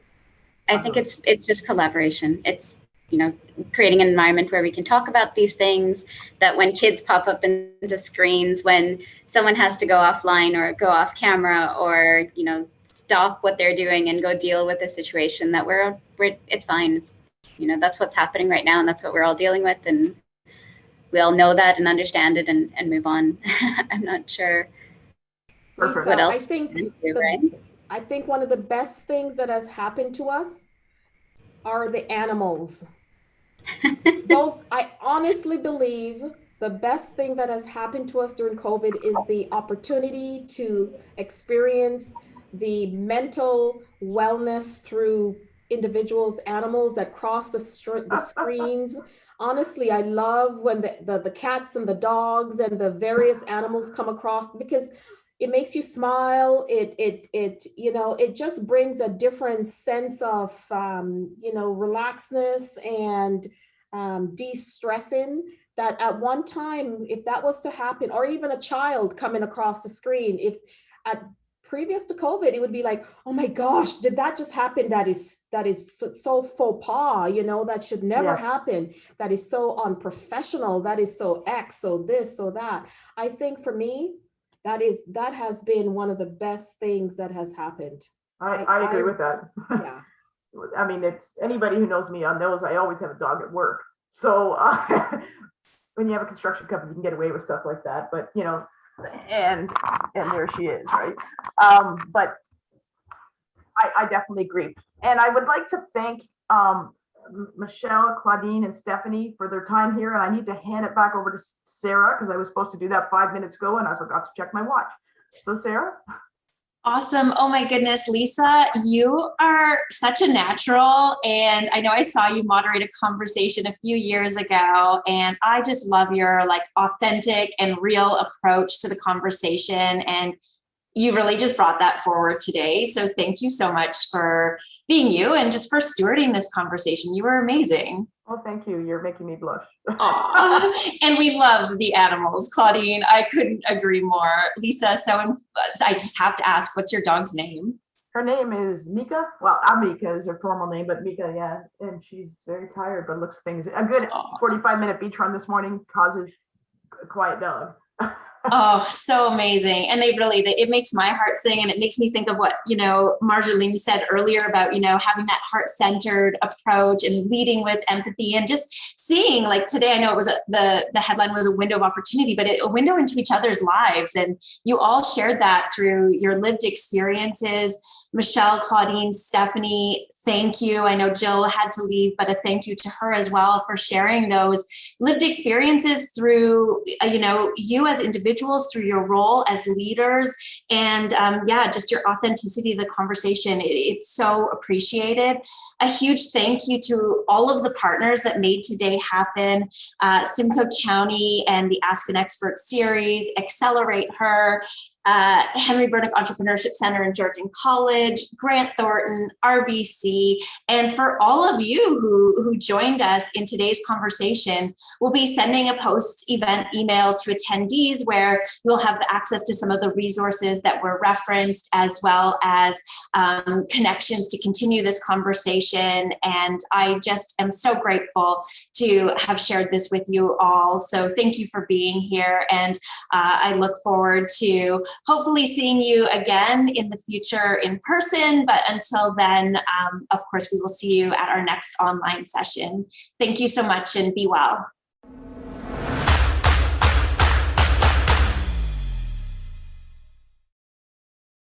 I think it's just collaboration. It's, you know, creating an environment where we can talk about these things, that when kids pop up into screens, when someone has to go offline or go off camera or, you know, stop what they're doing and go deal with a situation, that we're it's fine. You know, that's what's happening right now, and that's what we're all dealing with, and we all know that and understand it and move on. I'm not sure Lisa, what else. I think one of the best things that has happened to us are the animals. I honestly believe the best thing that has happened to us during COVID is the opportunity to experience the mental wellness through individuals, animals that cross the screens. Honestly, I love when the cats and the dogs and the various animals come across, because it makes you smile. It you know, it just brings a different sense of you know, relaxedness and de-stressing, that at one time, if that was to happen, or even a child coming across the screen, if at previous to COVID, it would be like, oh my gosh, did that just happen? That is so faux pas, you know, that should never happen. That is so unprofessional. That is so so this, so that. I think for me, that has been one of the best things that has happened. I agree with that. Yeah. I mean, it's anybody who knows me knows I always have a dog at work. So when you have a construction company, you can get away with stuff like that. But you know, and there she is, right? But I definitely agree. And I would like to thank Michelle, Claudine, and Stephanie for their time here. And I need to hand it back over to Sarah because I was supposed to do that 5 minutes ago and I forgot to check my watch. So Sarah. Awesome. Oh my goodness, Lisa, you are such a natural. And I know I saw you moderate a conversation a few years ago, and I just love your like authentic and real approach to the conversation. And you really just brought that forward today. So thank you so much for being you and just for stewarding this conversation. You were amazing. Well, thank you. You're making me blush. And we love the animals, Claudine. I couldn't agree more. Lisa, so I just have to ask, what's your dog's name? Her name is Mika. Well, Amika is her formal name, but Mika, yeah. And she's very tired, but looks things. A good 45-minute beach run this morning causes a quiet dog. Oh, so amazing. And it makes my heart sing, and it makes me think of what, Marjolaine said earlier about, having that heart-centered approach and leading with empathy and just seeing, like today, I know it was the headline was a window of opportunity, but a window into each other's lives. And you all shared that through your lived experiences. Michelle, Claudine, Stephanie, thank you. I know Jill had to leave, but a thank you to her as well for sharing those lived experiences through, you as individuals, through your role as leaders, and just your authenticity of the conversation. It's so appreciated. A huge thank you to all of the partners that made today happen, Simcoe County and the Ask an Expert series, XcelerateHER, Henry Burdick Entrepreneurship Center in Georgian College, Grant Thornton, RBC, and for all of you who joined us in today's conversation. We'll be sending a post-event email to attendees where you'll have access to some of the resources that were referenced, as well as connections to continue this conversation. And I just am so grateful to have shared this with you all. So thank you for being here. And I look forward to hopefully seeing you again in the future in person. But until then, of course, we will see you at our next online session. Thank you so much and be well.